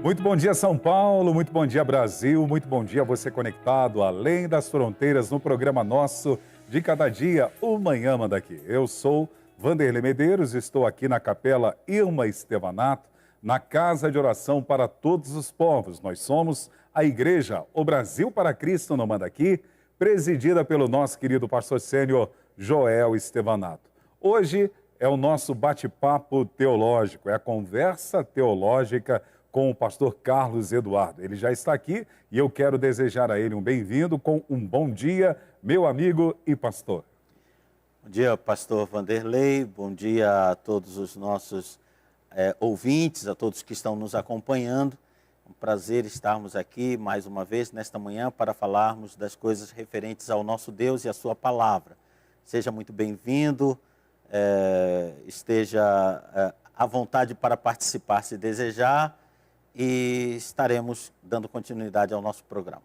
Muito bom dia, São Paulo, muito bom dia, Brasil, muito bom dia a você conectado além das fronteiras no programa nosso de cada dia, o Manhã Manda Aqui. Eu sou Vanderlei Medeiros, estou aqui na Capela Irma Estevanato, na Casa de Oração para Todos os Povos. Nós somos a Igreja O Brasil para Cristo no Manda Aqui, presidida pelo nosso querido pastor sênior Joel Estevanato. Hoje é o nosso bate-papo teológico, é a conversa teológica com o pastor Carlos Eduardo. Ele já está aqui e eu quero desejar a ele um bem-vindo com um bom dia, meu amigo e pastor. Bom dia, pastor Vanderlei, bom dia a todos os nossos ouvintes, a todos que estão nos acompanhando. É um prazer estarmos aqui mais uma vez nesta manhã para falarmos das coisas referentes ao nosso Deus e à sua palavra. Seja muito bem-vindo, esteja à vontade para participar se desejar, e estaremos dando continuidade ao nosso programa.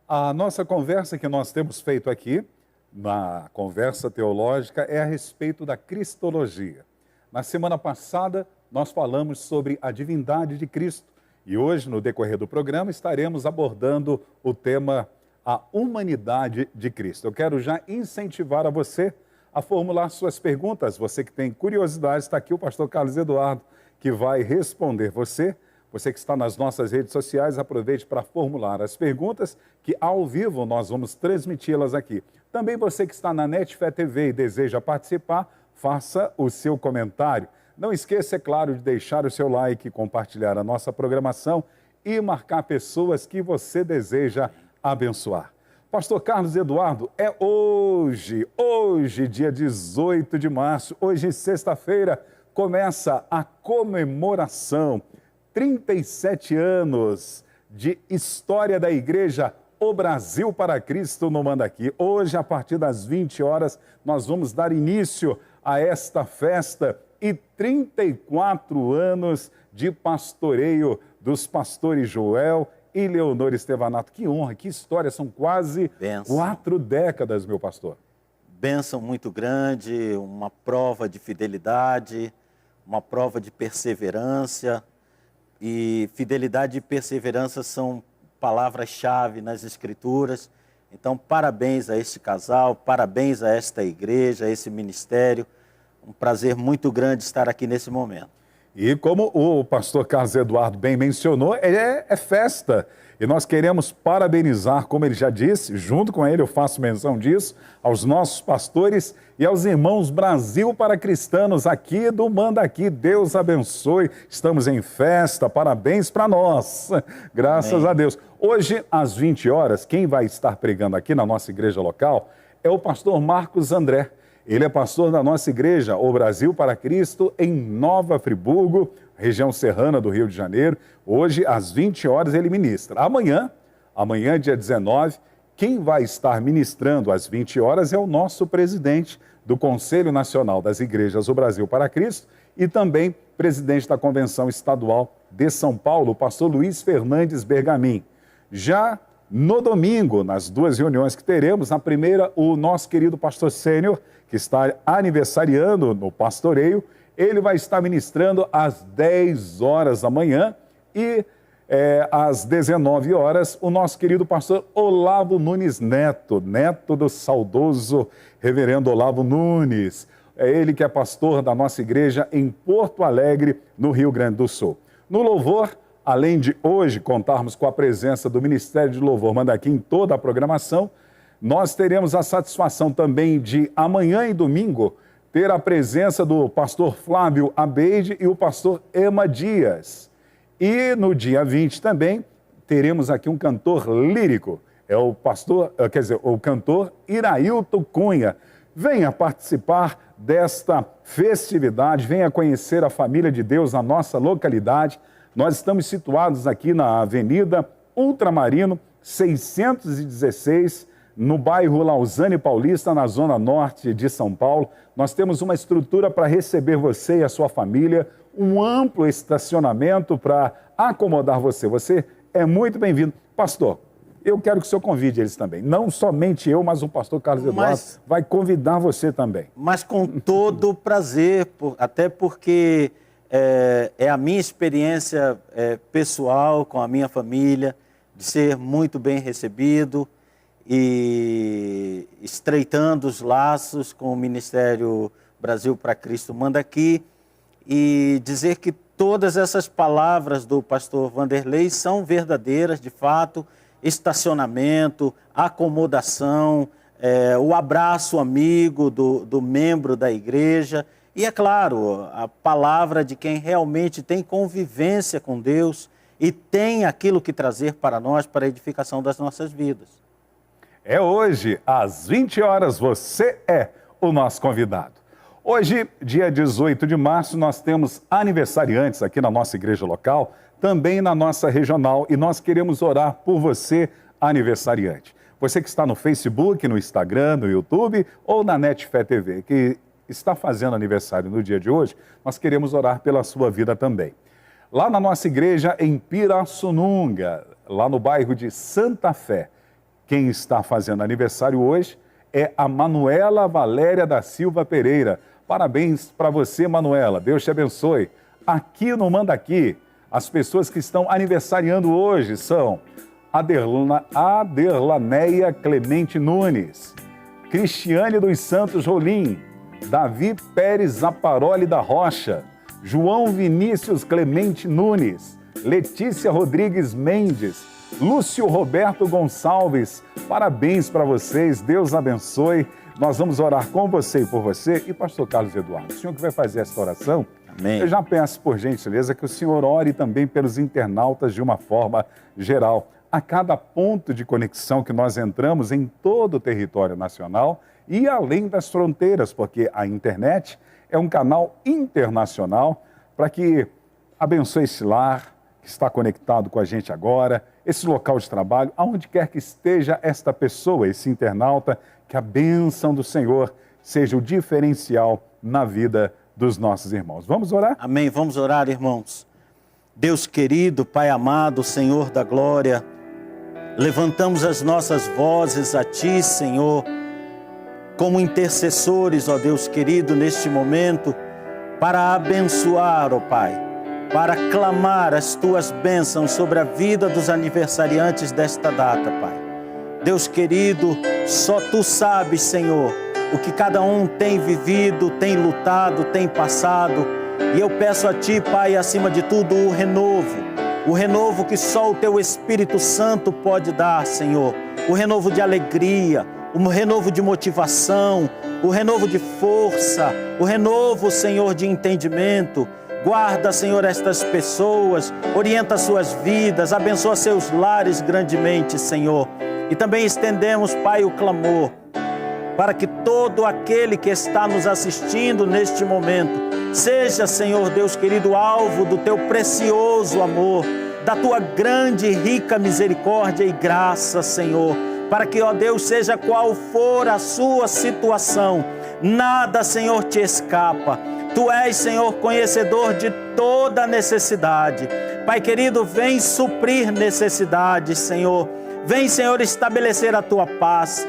A nossa conversa que nós temos feito aqui, na conversa teológica, é a respeito da cristologia. Na semana passada, nós falamos sobre a divindade de Cristo e hoje, no decorrer do programa, estaremos abordando o tema a humanidade de Cristo. Eu quero já incentivar a você a formular suas perguntas. Você que tem curiosidade, está aqui o pastor Carlos Eduardo, que vai responder você. Você que está nas nossas redes sociais, aproveite para formular as perguntas que ao vivo nós vamos transmiti-las aqui. Também você que está na Netfé TV e deseja participar, faça o seu comentário. Não esqueça, é claro, de deixar o seu like, compartilhar a nossa programação e marcar pessoas que você deseja abençoar. Pastor Carlos Eduardo, é hoje, dia 18 de março, hoje sexta-feira, começa a comemoração 37 anos de história da Igreja O Brasil para Cristo no Manda Aqui. Hoje, a partir das 20 horas, nós vamos dar início a esta festa e 34 anos de pastoreio dos pastores Joel e Leonor Estevanato. Que honra, que história, são quase 4 décadas, meu pastor. Bênção muito grande, uma prova de fidelidade, uma prova de perseverança. E fidelidade e perseverança são palavras-chave nas Escrituras. Então, parabéns a este casal, parabéns a esta igreja, a esse ministério. Um prazer muito grande estar aqui nesse momento. E como o pastor Carlos Eduardo bem mencionou, é festa. E nós queremos parabenizar, como ele já disse, junto com ele eu faço menção disso, aos nossos pastores e aos irmãos Brasil para Cristanos aqui do Manda Aqui. Deus abençoe, estamos em festa, parabéns para nós, graças Amém. A Deus. Hoje, às 20 horas, quem vai estar pregando aqui na nossa igreja local é o pastor Marcos André. Ele é pastor da nossa igreja, O Brasil para Cristo, em Nova Friburgo, região serrana do Rio de Janeiro. Hoje, às 20 horas, ele ministra. Amanhã, dia 19, quem vai estar ministrando às 20 horas é o nosso presidente do Conselho Nacional das Igrejas O Brasil para Cristo e também presidente da Convenção Estadual de São Paulo, o pastor Luiz Fernandes Bergamin. Já no domingo, nas duas reuniões que teremos, na primeira, o nosso querido pastor sênior, que está aniversariando no pastoreio, ele vai estar ministrando às 10 horas da manhã e às 19 horas, o nosso querido pastor Olavo Nunes Neto, neto do saudoso reverendo Olavo Nunes. É ele que é pastor da nossa igreja em Porto Alegre, no Rio Grande do Sul. No louvor, além de hoje contarmos com a presença do Ministério de Louvor Manda Aqui em toda a programação, nós teremos a satisfação também de, amanhã e domingo, ter a presença do pastor Flávio Abeide e o pastor Ema Dias. E no dia 20 também, teremos aqui um cantor lírico, é o cantor Irailton Cunha. Venha participar desta festividade, venha conhecer a família de Deus na nossa localidade. Nós estamos situados aqui na Avenida Ultramarino, 616, no bairro Lausanne Paulista, na zona norte de São Paulo. Nós temos uma estrutura para receber você e a sua família, um amplo estacionamento para acomodar você. Você é muito bem-vindo. Pastor, eu quero que o senhor convide eles também. Não somente eu, mas o pastor Carlos Eduardo vai convidar você também. Mas com todo prazer, até porque é a minha experiência pessoal com a minha família, de ser muito bem recebido e estreitando os laços com o Ministério Brasil para Cristo Manda Aqui, e dizer que todas essas palavras do pastor Vanderlei são verdadeiras, de fato. Estacionamento, acomodação, o abraço amigo do membro da igreja e, é claro, a palavra de quem realmente tem convivência com Deus e tem aquilo que trazer para nós, para a edificação das nossas vidas. É hoje, às 20 horas, você é o nosso convidado. Hoje, dia 18 de março, nós temos aniversariantes aqui na nossa igreja local, também na nossa regional, e nós queremos orar por você, aniversariante. Você que está no Facebook, no Instagram, no YouTube ou na NetFé TV, que está fazendo aniversário no dia de hoje, nós queremos orar pela sua vida também. Lá na nossa igreja em Pirassununga, lá no bairro de Santa Fé, quem está fazendo aniversário hoje é a Manuela Valéria da Silva Pereira. Parabéns para você, Manuela. Deus te abençoe. Aqui no Manda Aqui, as pessoas que estão aniversariando hoje são Aderlaneia Clemente Nunes, Cristiane dos Santos Rolim, Davi Pérez Zaparoli da Rocha, João Vinícius Clemente Nunes, Letícia Rodrigues Mendes, Lúcio Roberto Gonçalves. Parabéns para vocês, Deus abençoe. Nós vamos orar com você e por você. E pastor Carlos Eduardo, o senhor que vai fazer esta oração, Amém. Eu já peço, por gentileza, que o senhor ore também pelos internautas de uma forma geral. A cada ponto de conexão que nós entramos em todo o território nacional e além das fronteiras, porque a internet é um canal internacional para que abençoe esse lar que está conectado com a gente agora, esse local de trabalho, aonde quer que esteja esta pessoa, esse internauta, que a bênção do Senhor seja o diferencial na vida dos nossos irmãos. Vamos orar? Amém. Vamos orar, irmãos. Deus querido, Pai amado, Senhor da glória, levantamos as nossas vozes a Ti, Senhor, como intercessores, ó Deus querido, neste momento, para abençoar, ó Pai, para clamar as Tuas bênçãos sobre a vida dos aniversariantes desta data, Pai. Deus querido, só Tu sabes, Senhor, o que cada um tem vivido, tem lutado, tem passado. E eu peço a Ti, Pai, acima de tudo, o renovo que só o Teu Espírito Santo pode dar, Senhor. O renovo de alegria, o renovo de motivação, o renovo de força, o renovo, Senhor, de entendimento. Guarda, Senhor, estas pessoas, orienta suas vidas, abençoa seus lares grandemente, Senhor. E também estendemos, Pai, o clamor para que todo aquele que está nos assistindo neste momento seja, Senhor Deus querido, alvo do Teu precioso amor, da Tua grande e rica misericórdia e graça, Senhor, para que, ó Deus, seja qual for a sua situação, nada, Senhor, te escapa. Tu és, Senhor, conhecedor de toda necessidade. Pai querido, vem suprir necessidades, Senhor. Vem, Senhor, estabelecer a Tua paz.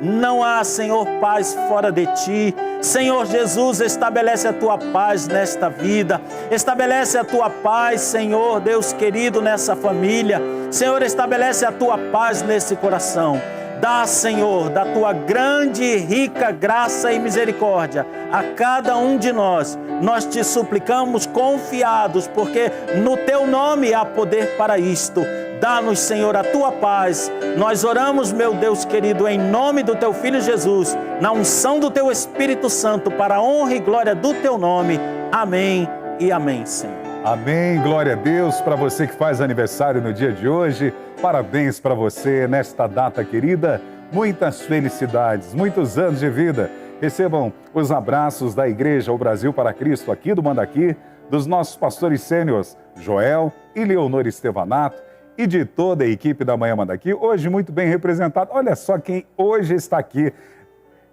Não há, Senhor, paz fora de Ti. Senhor Jesus, estabelece a Tua paz nesta vida. Estabelece a Tua paz, Senhor, Deus querido, nessa família. Senhor, estabelece a Tua paz nesse coração. Dá, Senhor, da Tua grande e rica graça e misericórdia a cada um de nós. Nós Te suplicamos confiados, porque no Teu nome há poder para isto. Dá-nos, Senhor, a Tua paz. Nós oramos, meu Deus querido, em nome do Teu Filho Jesus, na unção do Teu Espírito Santo, para a honra e glória do Teu nome. Amém e amém, Senhor. Amém, glória a Deus. Para você que faz aniversário no dia de hoje, parabéns para você nesta data querida. Muitas felicidades, muitos anos de vida. Recebam os abraços da Igreja O Brasil para Cristo aqui do Manda Aqui, dos nossos pastores sêniores Joel e Leonor Estevanato, e de toda a equipe da Manhã Manda Aqui, hoje muito bem representado. Olha só quem hoje está aqui.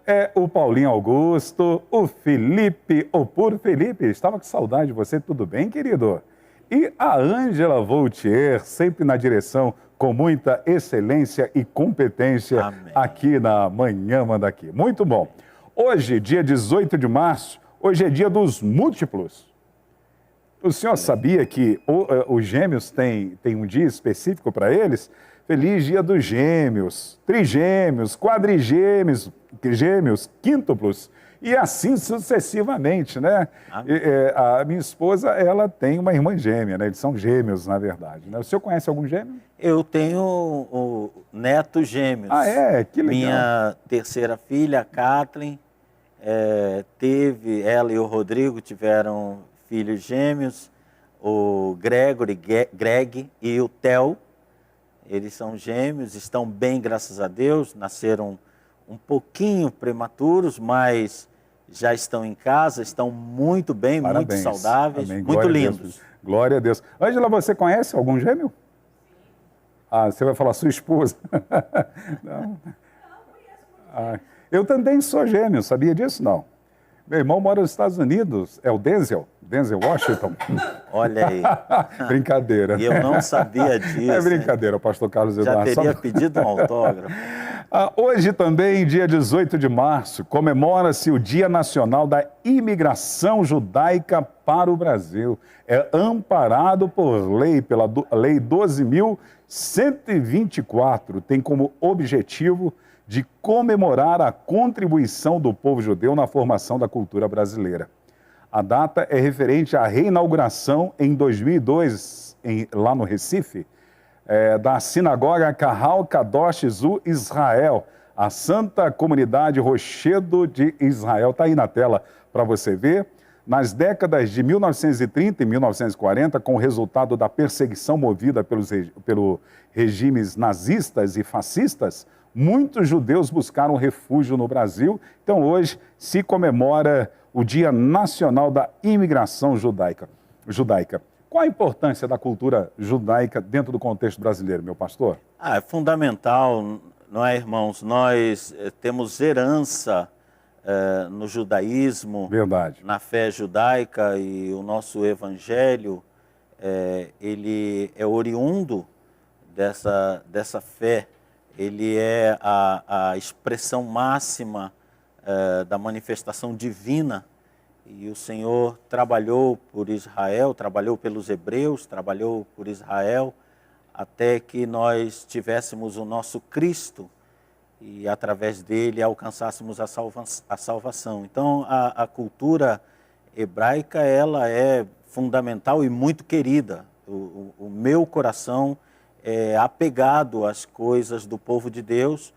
É o Paulinho Augusto, o Felipe, o Puro Felipe. Estava com saudade de você, tudo bem, querido? E a Ângela Voltier, sempre na direção, com muita excelência e competência. Amém. Aqui na Manhã Manda Aqui. Muito bom. Hoje, dia 18 de março, hoje é dia dos múltiplos. O senhor sabia que os gêmeos têm um dia específico para eles? Feliz dia dos gêmeos, trigêmeos, quadrigêmeos, gêmeos, quíntuplos, e assim sucessivamente, né? A minha esposa, ela tem uma irmã gêmea, né? Eles são gêmeos, na verdade, né? O senhor conhece algum gêmeo? Eu tenho netos gêmeos. Ah, é? Que legal. Minha terceira filha, a Kathleen, ela e o Rodrigo tiveram filhos gêmeos, o Greg e o Theo. Eles são gêmeos, estão bem, graças a Deus, nasceram um pouquinho prematuros, mas já estão em casa, estão muito bem, Parabéns. muito saudáveis, Amém. muito Glória lindos. Glória a Deus. Ângela, você conhece algum gêmeo? Ah, você vai falar sua esposa? Não. Ah, eu também sou gêmeo, sabia disso? Não. Meu irmão mora nos Estados Unidos, é o Denzel Washington. Olha aí. Brincadeira. E eu não sabia disso. É brincadeira, pastor Carlos Eduardo. Já teria pedido um autógrafo. Hoje também, dia 18 de março, comemora-se o Dia Nacional da Imigração Judaica para o Brasil. É amparado por lei, pela Lei 12.124, tem como objetivo de comemorar a contribuição do povo judeu na formação da cultura brasileira. A data é referente à reinauguração em 2002, lá no Recife, da Sinagoga Kahal Kadosh Zu Israel, a Santa Comunidade Rochedo de Israel. Está aí na tela para você ver. Nas décadas de 1930 e 1940, com o resultado da perseguição movida pelos regimes nazistas e fascistas, muitos judeus buscaram refúgio no Brasil. Então, hoje se comemora o Dia Nacional da Imigração Judaica. Qual a importância da cultura judaica dentro do contexto brasileiro, meu pastor? É fundamental, não é, irmãos? Nós temos herança no judaísmo, verdade, na fé judaica, e o nosso evangelho, ele é oriundo dessa fé. Ele é a expressão máxima da manifestação divina, e o Senhor trabalhou por Israel, trabalhou pelos hebreus, trabalhou por Israel, até que nós tivéssemos o nosso Cristo e através dele alcançássemos a salvação. Então a cultura hebraica, ela é fundamental e muito querida. O meu coração é apegado às coisas do povo de Deus,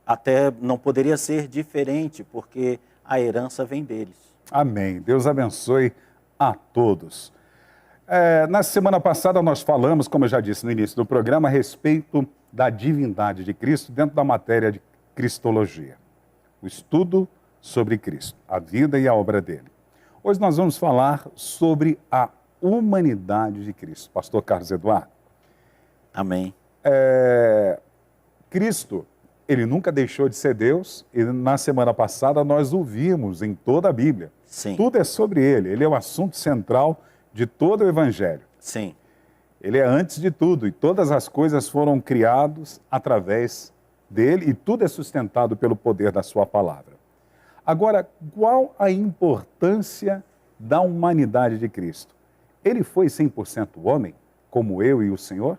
até não poderia ser diferente, porque a herança vem deles. Amém. Deus abençoe a todos. Na semana passada nós falamos, como eu já disse no início do programa, a respeito da divindade de Cristo dentro da matéria de Cristologia. O estudo sobre Cristo, a vida e a obra dele. Hoje nós vamos falar sobre a humanidade de Cristo. Pastor Carlos Eduardo. Amém. Cristo, ele nunca deixou de ser Deus, e na semana passada nós o vimos em toda a Bíblia. Sim. Tudo é sobre ele é o assunto central de todo o Evangelho. Sim. Ele é antes de tudo, e todas as coisas foram criadas através dele, e tudo é sustentado pelo poder da sua palavra. Agora, qual a importância da humanidade de Cristo? Ele foi 100% homem, como eu e o Senhor?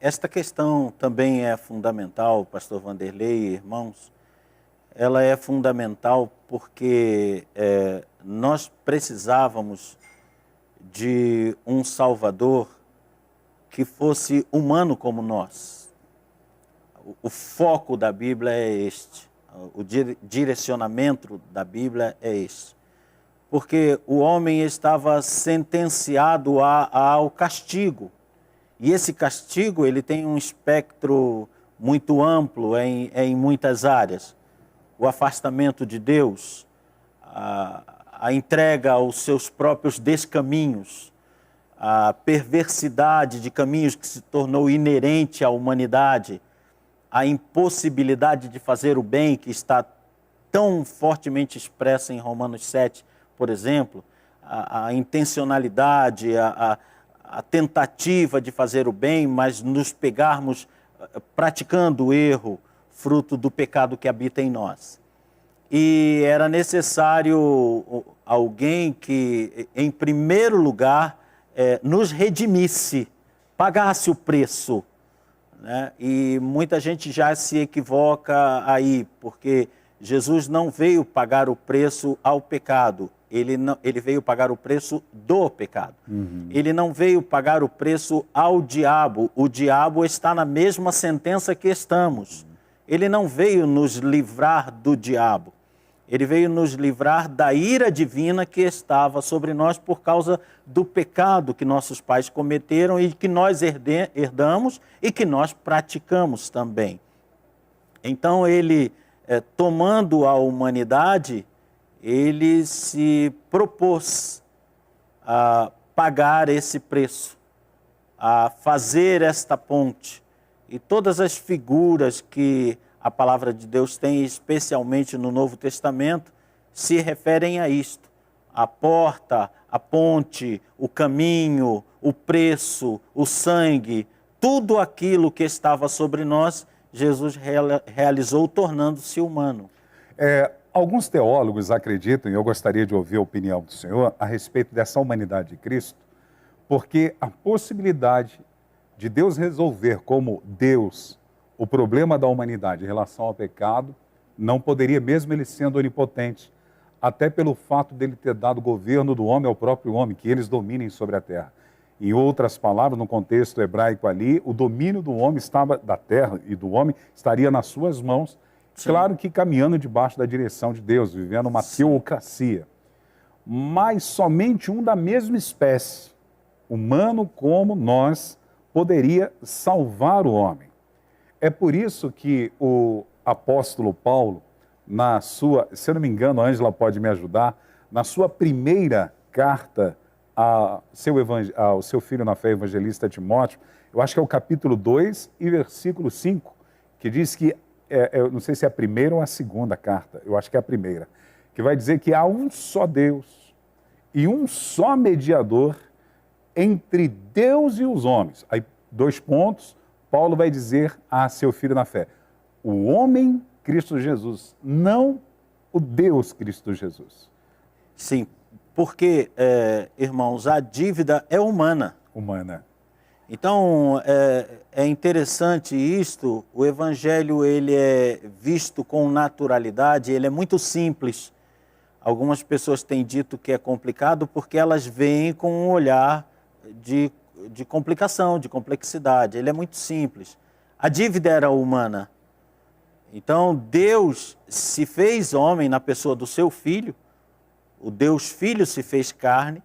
Esta questão também é fundamental, pastor Vanderlei e irmãos. Ela é fundamental porque nós precisávamos de um Salvador que fosse humano como nós. O foco da Bíblia é este, o direcionamento da Bíblia é este. Porque o homem estava sentenciado ao castigo. E esse castigo, ele tem um espectro muito amplo em muitas áreas. O afastamento de Deus, a entrega aos seus próprios descaminhos, a perversidade de caminhos que se tornou inerente à humanidade, a impossibilidade de fazer o bem, que está tão fortemente expressa em Romanos 7, por exemplo, a intencionalidade, a tentativa de fazer o bem, mas nos pegarmos praticando o erro, fruto do pecado que habita em nós. e era necessário alguém que, em primeiro lugar, nos redimisse, pagasse o preço, né? E muita gente já se equivoca aí, porque Jesus não veio pagar o preço ao pecado, ele veio pagar o preço do pecado. Ele não veio pagar o preço ao diabo, o diabo está na mesma sentença que estamos. Ele não veio nos livrar do diabo, ele veio nos livrar da ira divina que estava sobre nós por causa do pecado que nossos pais cometeram e que nós herdamos e que nós praticamos também. Então ele, tomando a humanidade, ele se propôs a pagar esse preço, a fazer esta ponte. E todas as figuras que a palavra de Deus tem, especialmente no Novo Testamento, se referem a isto. A porta, a ponte, o caminho, o preço, o sangue, tudo aquilo que estava sobre nós, Jesus realizou tornando-se humano. Alguns teólogos acreditam, e eu gostaria de ouvir a opinião do senhor, a respeito dessa humanidade de Cristo, porque a possibilidade de Deus resolver como Deus o problema da humanidade em relação ao pecado, não poderia, mesmo ele sendo onipotente, até pelo fato dele ter dado o governo do homem ao próprio homem, que eles dominem sobre a terra. Em outras palavras, no contexto hebraico ali, o domínio do homem estava, da terra e do homem, estaria nas suas mãos, sim, claro que caminhando debaixo da direção de Deus, vivendo uma teocracia. Mas somente um da mesma espécie, humano como nós, poderia salvar o homem. É por isso que o apóstolo Paulo, na sua, se eu não me engano, a Ângela pode me ajudar, na sua primeira carta ao seu filho na fé, evangelista Timóteo, eu acho que é o capítulo 2 e versículo 5, que diz que, eu não sei se é a primeira ou a segunda carta, eu acho que é a primeira, que vai dizer que há um só Deus e um só mediador entre Deus e os homens. Aí, 2 pontos, Paulo vai dizer a seu filho na fé, o homem Cristo Jesus, não o Deus Cristo Jesus. Sim, porque, irmãos, a dívida é humana. Humana. Então, é interessante isto, o Evangelho ele é visto com naturalidade, ele é muito simples. Algumas pessoas têm dito que é complicado porque elas veem com um olhar de complicação, de complexidade. Ele é muito simples. A dívida era humana. Então, Deus se fez homem na pessoa do seu Filho, o Deus Filho se fez carne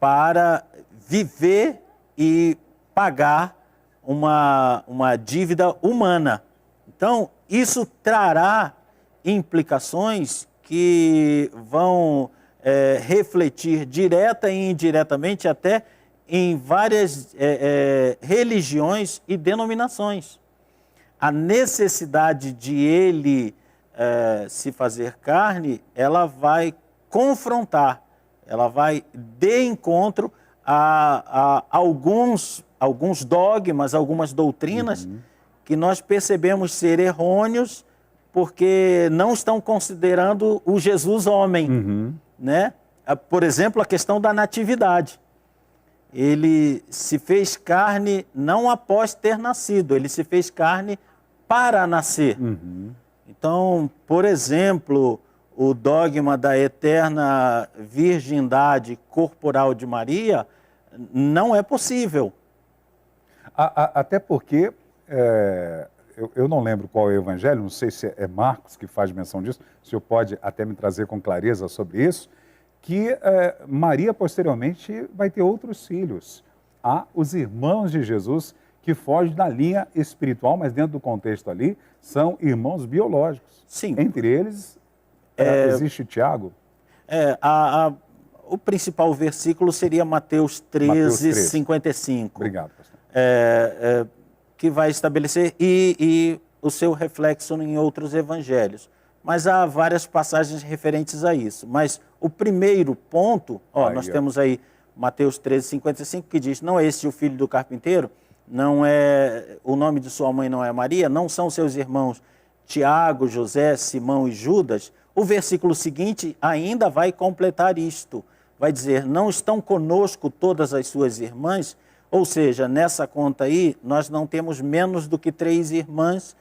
para viver e pagar uma dívida humana. Então, isso trará implicações que vão refletir direta e indiretamente até em várias religiões e denominações. A necessidade de ele se fazer carne, ela vai confrontar, ela vai de encontro a alguns dogmas, algumas doutrinas que nós percebemos ser errôneos porque não estão considerando o Jesus homem, né? Por exemplo, a questão da natividade. Ele se fez carne não após ter nascido, ele se fez carne para nascer. Então, por exemplo, o dogma da eterna virgindade corporal de Maria não é possível. Até porque, eu não lembro qual é o evangelho, não sei se é Marcos que faz menção disso, o senhor pode até me trazer com clareza sobre isso, que Maria posteriormente vai ter outros filhos. Há os irmãos de Jesus que fogem da linha espiritual, mas dentro do contexto ali, são irmãos biológicos. Sim. Entre eles, existe Tiago. O principal versículo seria Mateus 13, 55. Obrigado, pastor. Que vai estabelecer, e o seu reflexo em outros evangelhos. Mas há várias passagens referentes a isso. Mas o primeiro ponto, nós temos aí Mateus 13, 55, que diz, não é este o filho do carpinteiro? Não é, o nome de sua mãe não é Maria? Não são seus irmãos Tiago, José, Simão e Judas? O versículo seguinte ainda vai completar isto. Vai dizer, não estão conosco todas as suas irmãs? Ou seja, nessa conta aí, nós não temos menos do que 3 irmãs,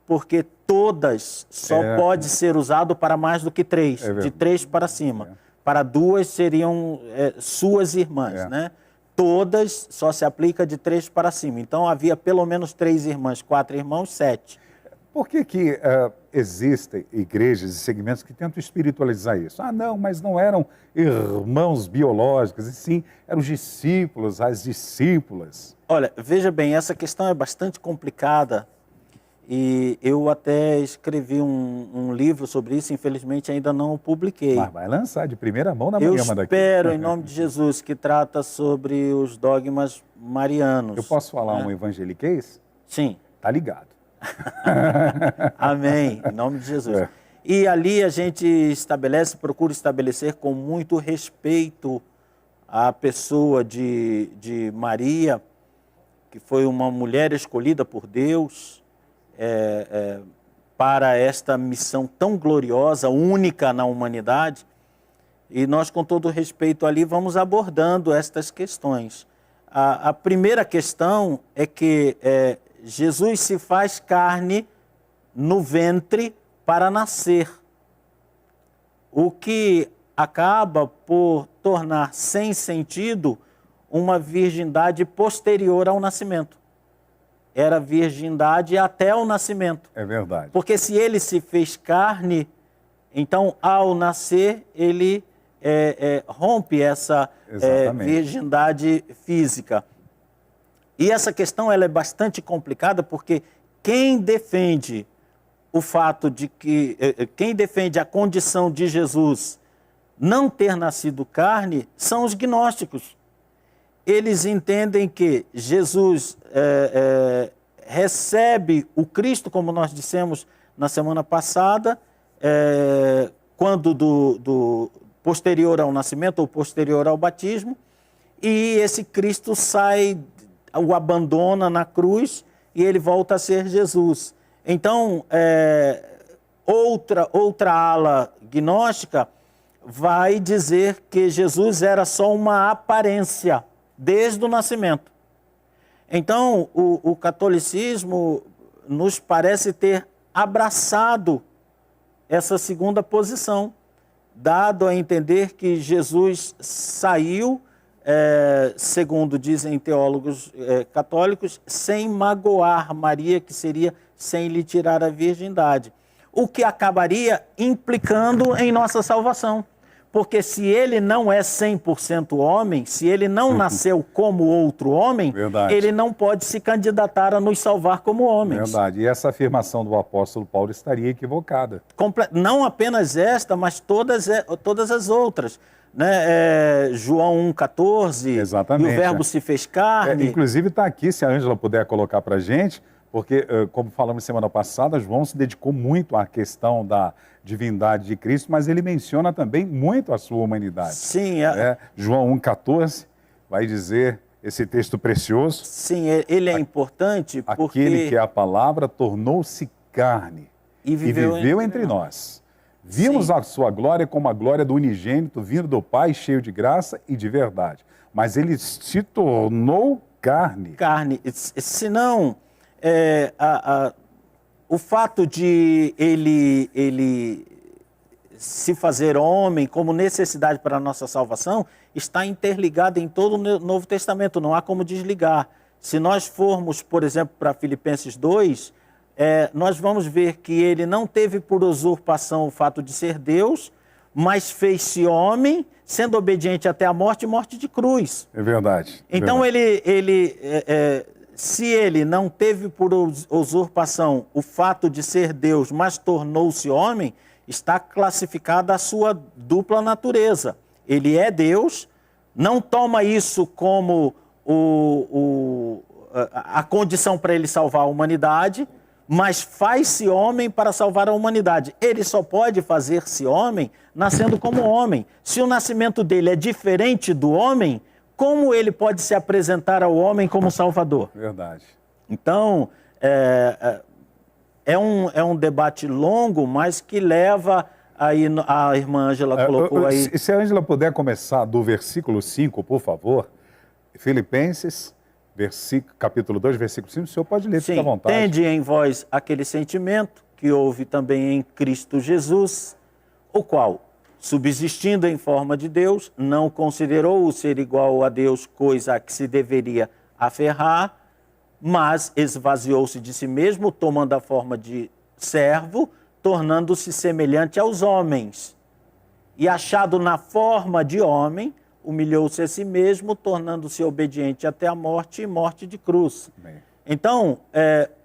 porque todas só pode ser usado para mais do que 3, de 3 para cima. Para 2 seriam suas irmãs, né? Todas só se aplica de 3 para cima. Então havia pelo menos 3 irmãs, 4 irmãos, 7. Por que existem igrejas e segmentos que tentam espiritualizar isso? Ah, não, mas não eram irmãos biológicos, e sim, eram os discípulos, as discípulas. Olha, veja bem, essa questão é bastante complicada e eu até escrevi um livro sobre isso, infelizmente ainda não o publiquei. Mas vai lançar de primeira mão na manhã daqui. Eu espero, em nome de Jesus, que trata sobre os dogmas marianos. Eu posso falar um evangeliquez? Sim. Tá ligado. Amém, em nome de Jesus. E ali a gente procura estabelecer com muito respeito a pessoa de Maria, que foi uma mulher escolhida por Deus para esta missão tão gloriosa, única na humanidade. E nós, com todo respeito ali, vamos abordando estas questões. A primeira questão é que Jesus se faz carne no ventre para nascer, o que acaba por tornar sem sentido uma virgindade posterior ao nascimento. Era virgindade até o nascimento. É verdade. Porque se ele se fez carne, então ao nascer ele rompe essa virgindade física. E essa questão ela é bastante complicada porque quem defende o fato de que, quem defende a condição de Jesus não ter nascido carne são os gnósticos. Eles entendem que Jesus recebe o Cristo, como nós dissemos na semana passada, quando do posterior ao nascimento ou posterior ao batismo, e esse Cristo o abandona na cruz e ele volta a ser Jesus. Então, outra ala gnóstica vai dizer que Jesus era só uma aparência desde o nascimento. Então, o catolicismo nos parece ter abraçado essa segunda posição, dado a entender que Jesus saiu, segundo dizem teólogos católicos, sem magoar Maria, que seria sem lhe tirar a virgindade. O que acabaria implicando em nossa salvação. Porque se ele não é 100% homem, se ele não nasceu como outro homem, ele não pode se candidatar a nos salvar como homens. Verdade. E essa afirmação do apóstolo Paulo estaria equivocada. Não apenas esta, mas todas as outras. Né? João 1,14, exatamente, e o verbo se fez carne. Inclusive está aqui, se a Ângela puder colocar para a gente, porque, como falamos semana passada, João se dedicou muito à questão da divindade de Cristo, mas ele menciona também muito a sua humanidade. Sim. João 1,14 vai dizer esse texto precioso. Sim, ele é importante porque... Aquele que é a palavra tornou-se carne e viveu entre nós. Vimos a sua glória como a glória do unigênito, vindo do Pai, cheio de graça e de verdade. Mas ele se tornou carne. Carne. Senão, o fato de ele se fazer homem como necessidade para a nossa salvação está interligado em todo o Novo Testamento, não há como desligar. Se nós formos, por exemplo, para Filipenses 2... nós vamos ver que ele não teve por usurpação o fato de ser Deus, mas fez-se homem, sendo obediente até a morte e morte de cruz. É verdade. Então, se ele não teve por usurpação o fato de ser Deus, mas tornou-se homem, está classificada a sua dupla natureza. Ele é Deus, não toma isso como a condição para ele salvar a humanidade, mas faz-se homem para salvar a humanidade. Ele só pode fazer-se homem nascendo como homem. Se o nascimento dele é diferente do homem, como ele pode se apresentar ao homem como Salvador? Verdade. Então, é um debate longo, mas que leva aí a irmã Ângela colocou aí. Se a Ângela puder começar do versículo 5, por favor. Filipenses, capítulo 2, versículo 5, o senhor pode ler, fica à vontade. Tende em vós aquele sentimento que houve também em Cristo Jesus, o qual, subsistindo em forma de Deus, não considerou o ser igual a Deus coisa a que se deveria aferrar, mas esvaziou-se de si mesmo, tomando a forma de servo, tornando-se semelhante aos homens. E achado na forma de homem, humilhou-se a si mesmo, tornando-se obediente até a morte e morte de cruz. Bem. Então,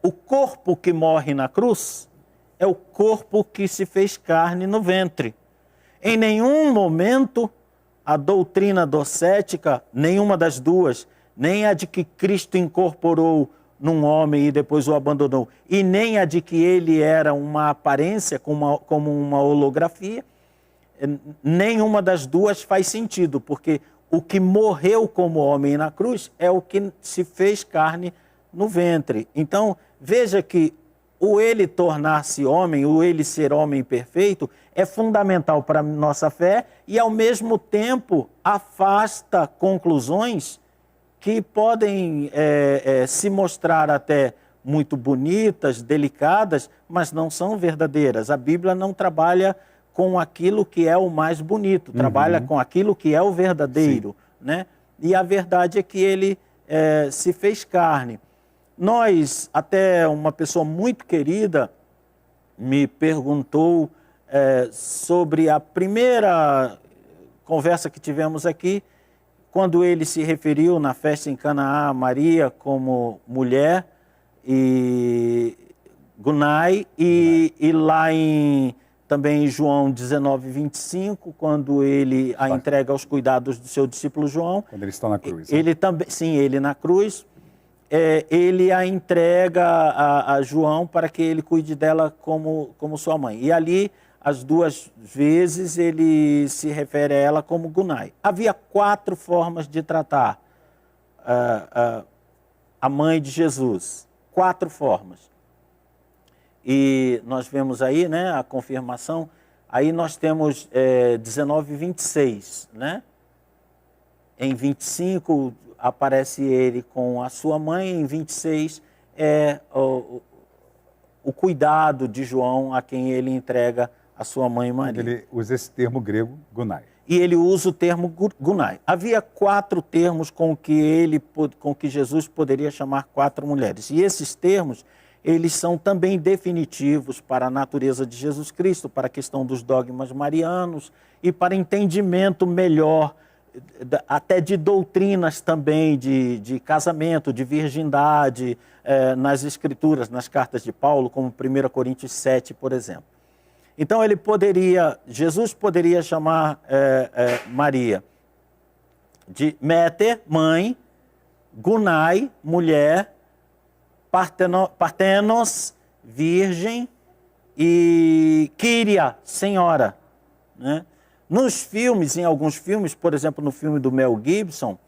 o corpo que morre na cruz é o corpo que se fez carne no ventre. Em nenhum momento a doutrina docética, nenhuma das duas, nem a de que Cristo incorporou num homem e depois o abandonou, e nem a de que ele era uma aparência como uma holografia, nenhuma das duas faz sentido, porque o que morreu como homem na cruz é o que se fez carne no ventre. Então, veja que o ele tornar-se homem, o ele ser homem perfeito, é fundamental para a nossa fé e, ao mesmo tempo, afasta conclusões que podem se mostrar até muito bonitas, delicadas, mas não são verdadeiras. A Bíblia não trabalha com aquilo que é o mais bonito, trabalha com aquilo que é o verdadeiro, né? E a verdade é que ele se fez carne. Nós, até uma pessoa muito querida me perguntou sobre a primeira conversa que tivemos aqui, quando ele se referiu na festa em Canaã a Maria como mulher, e Gunai, e lá também em João 19, 25, quando ele a entrega aos cuidados do seu discípulo João. Quando ele está na cruz. Ele também, sim, ele na cruz, ele a entrega a João para que ele cuide dela como sua mãe. E ali, as duas vezes, ele se refere a ela como Gunai. Havia 4 formas de tratar a mãe de Jesus. 4 formas. E nós vemos aí, né, a confirmação. Aí nós temos 19 e 26, né? Em 25 aparece ele com a sua mãe, em 26 é o cuidado de João a quem ele entrega a sua mãe Maria. Ele usa esse termo grego, Gunai. E ele usa o termo Gunai. Havia 4 termos com que Jesus poderia chamar 4 mulheres. E esses termos, eles são também definitivos para a natureza de Jesus Cristo, para a questão dos dogmas marianos e para entendimento melhor, até de doutrinas também, de casamento, de virgindade, nas Escrituras, nas cartas de Paulo, como 1 Coríntios 7, por exemplo. Então, Jesus poderia chamar Maria de Méter, mãe, Gunai, mulher, Partenos, virgem, e Kyria, senhora, né? Nos filmes, em alguns filmes, por exemplo, no filme do Mel Gibson,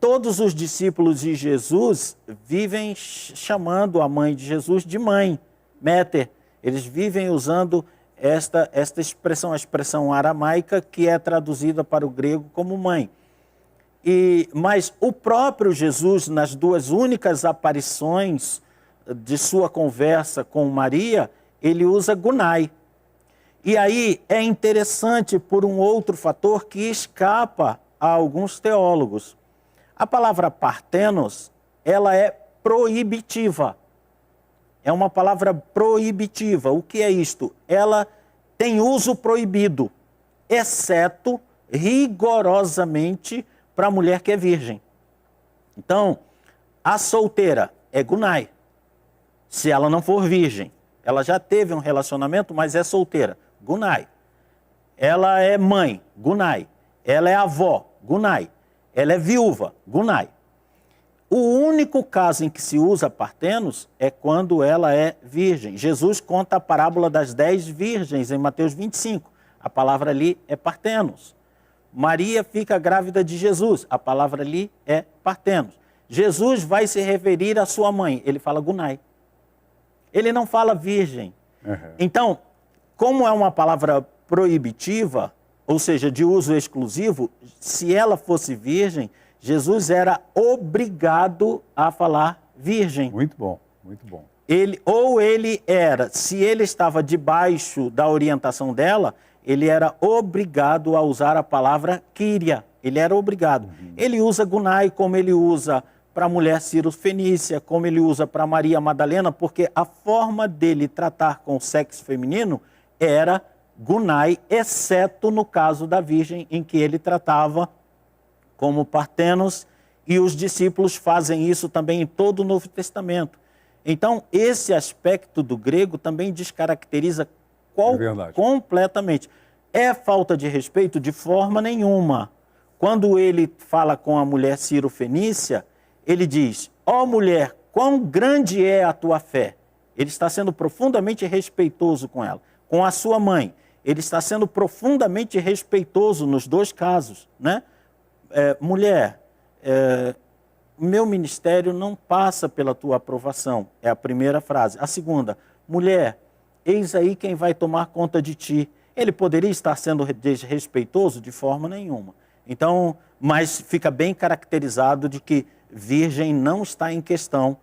todos os discípulos de Jesus vivem chamando a mãe de Jesus de mãe, Méter. Eles vivem usando esta expressão, a expressão aramaica, que é traduzida para o grego como mãe. Mas o próprio Jesus, nas 2 únicas aparições de sua conversa com Maria, ele usa Gunai. E aí é interessante por um outro fator que escapa a alguns teólogos. A palavra partenos, ela é proibitiva. É uma palavra proibitiva. O que é isto? Ela tem uso proibido, exceto rigorosamente para a mulher que é virgem. Então, a solteira é Gunai, se ela não for virgem. Ela já teve um relacionamento, mas é solteira. Gunai. Ela é mãe, Gunai. Ela é avó, Gunai. Ela é viúva, Gunai. O único caso em que se usa partenos é quando ela é virgem. Jesus conta a parábola das 10 virgens em Mateus 25. A palavra ali é partenos. Maria fica grávida de Jesus. A palavra ali é partenos. Jesus vai se referir à sua mãe. Ele fala Gunai. Ele não fala virgem. Então, como é uma palavra proibitiva, ou seja, de uso exclusivo, se ela fosse virgem, Jesus era obrigado a falar virgem. Muito bom, muito bom. Se ele estava debaixo da orientação dela, ele era obrigado a usar a palavra Quíria. Ele era obrigado. Ele usa Gunai como ele usa para a mulher Ciro-Fenícia, como ele usa para Maria Madalena, porque a forma dele tratar com o sexo feminino era Gunai, exceto no caso da virgem, em que ele tratava como Partenos, e os discípulos fazem isso também em todo o Novo Testamento. Então, esse aspecto do grego também descaracteriza completamente. É falta de respeito? De forma nenhuma. Quando ele fala com a mulher Ciro-Fenícia, ele diz, ó mulher, quão grande é a tua fé. Ele está sendo profundamente respeitoso com ela. Com a sua mãe, ele está sendo profundamente respeitoso nos dois casos, né? Mulher, meu ministério não passa pela tua aprovação, é a primeira frase. A segunda, mulher, eis aí quem vai tomar conta de ti. Ele poderia estar sendo desrespeitoso? De forma nenhuma. Então, mas fica bem caracterizado de que virgem não está em questão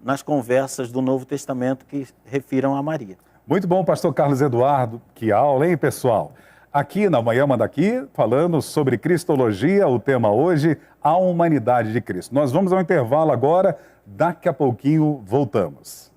nas conversas do Novo Testamento que refiram a Maria. Muito bom, pastor Carlos Eduardo. Que aula, hein, pessoal? Aqui na Manhã Manda Aqui, falando sobre Cristologia, o tema hoje, a humanidade de Cristo. Nós vamos ao intervalo agora, daqui a pouquinho voltamos.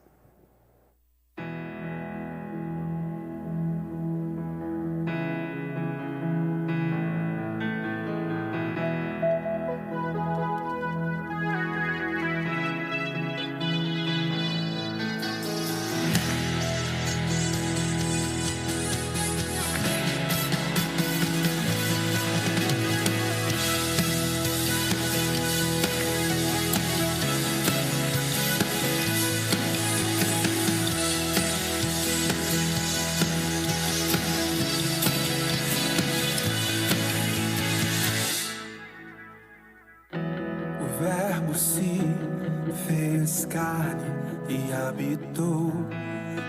Carne e habitou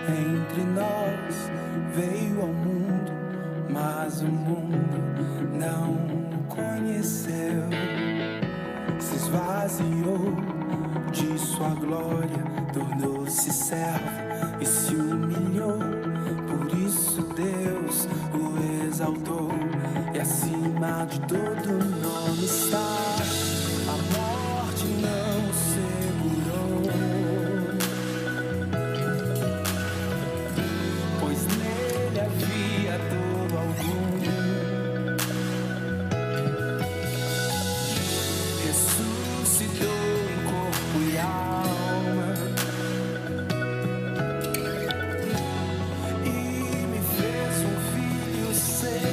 entre nós, veio ao mundo, mas o mundo não o conheceu. Se esvaziou de sua glória, tornou-se servo e se humilhou. Por isso Deus o exaltou e acima de todo nome está. A morte não segurou, pois nele havia todo algum. Ressuscitou em corpo e alma e me fez um filho seu.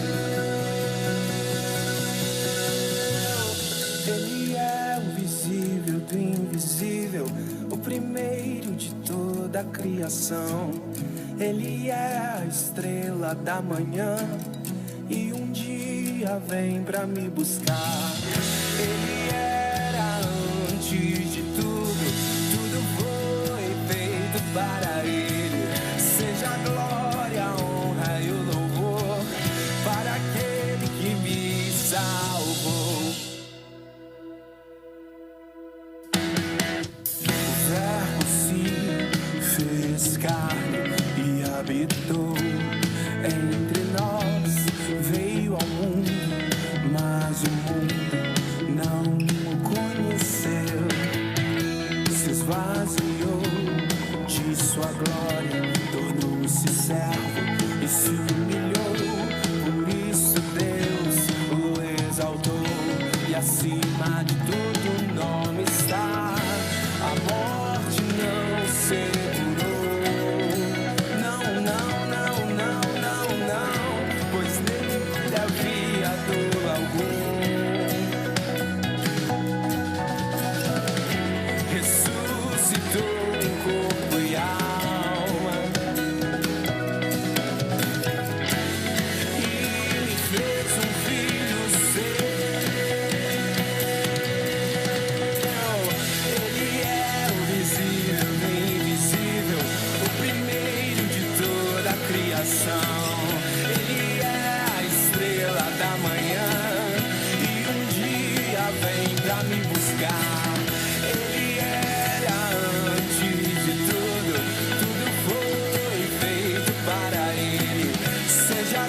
Ele é o visível do invisível, o primeiro de toda a criação. Ele é a estrela da manhã e um dia vem pra me buscar. Ele era antes de tudo, tudo foi feito para ele. Seja a glória, a honra e o louvor para aquele que me salvou. O Verbo se fez carne e habitou entre nós, veio ao mundo, mas o mundo não o conheceu. Se esvaziou de sua glória,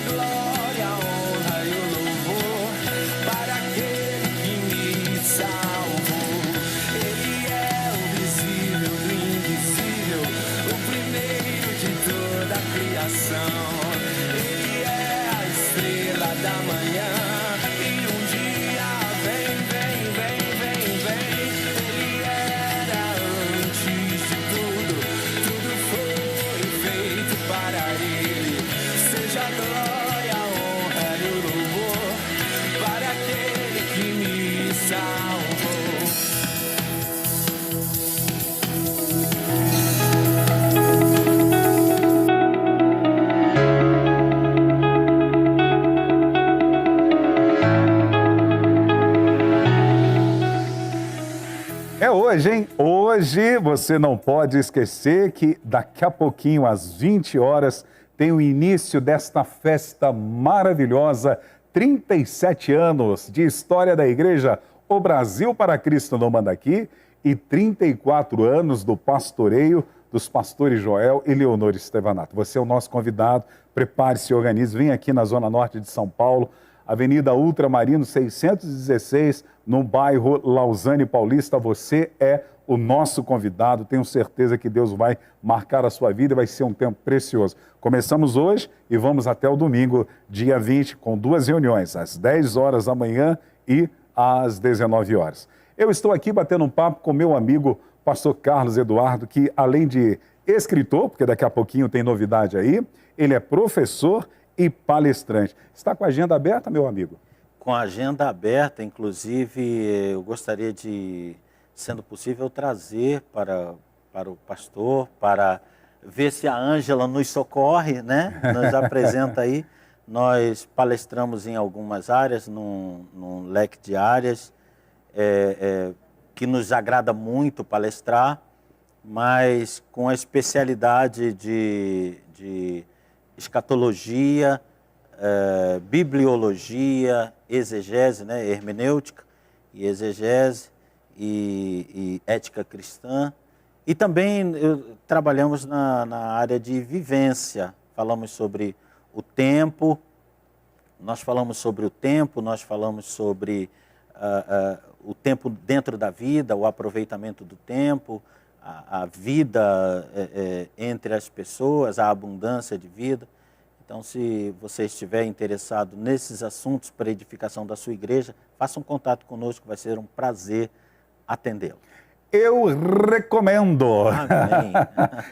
glória, a honra e o louvor para aquele que me salvou. Ele é o visível do invisível, o primeiro de toda a criação. Ele é a estrela da manhã e um dia vem, vem, vem, vem, vem. Ele era antes de tudo, tudo foi feito para ele. Seja a glória, a honra e o louvor para aquele que me salvou. É hoje, hein? Hoje você não pode esquecer que daqui a pouquinho, às 20 horas, tem o início desta festa maravilhosa, 37 anos de história da igreja O Brasil para Cristo no Mandaqui e 34 anos do pastoreio dos pastores Joel e Leonor Estevanato. Você é o nosso convidado, prepare-se e organize, vem aqui na Zona Norte de São Paulo, Avenida Ultramarino 616, no bairro Lausanne Paulista. Você é o nosso convidado. Tenho certeza que Deus vai marcar a sua vida e vai ser um tempo precioso. Começamos hoje e vamos até o domingo, dia 20, com 2 reuniões, às 10 horas da manhã e às 19 horas. Eu estou aqui batendo um papo com meu amigo, pastor Carlos Eduardo, que além de escritor, porque daqui a pouquinho tem novidade aí, ele é professor e palestrante. Está com a agenda aberta, meu amigo? Com a agenda aberta, inclusive, eu gostaria de, sendo possível, trazer para o pastor, para ver se a Ângela nos socorre, né? Nos apresenta aí. Nós palestramos em algumas áreas, num leque de áreas, que nos agrada muito palestrar, mas com a especialidade de escatologia, bibliologia, exegese, né, hermenêutica e exegese e ética cristã. E também trabalhamos na área de vivência, falamos sobre o tempo, nós falamos sobre o tempo dentro da vida, o aproveitamento do tempo, a vida entre as pessoas, a abundância de vida. Então, se você estiver interessado nesses assuntos para a edificação da sua igreja, faça um contato conosco, vai ser um prazer atendê-lo. Eu recomendo. Amém.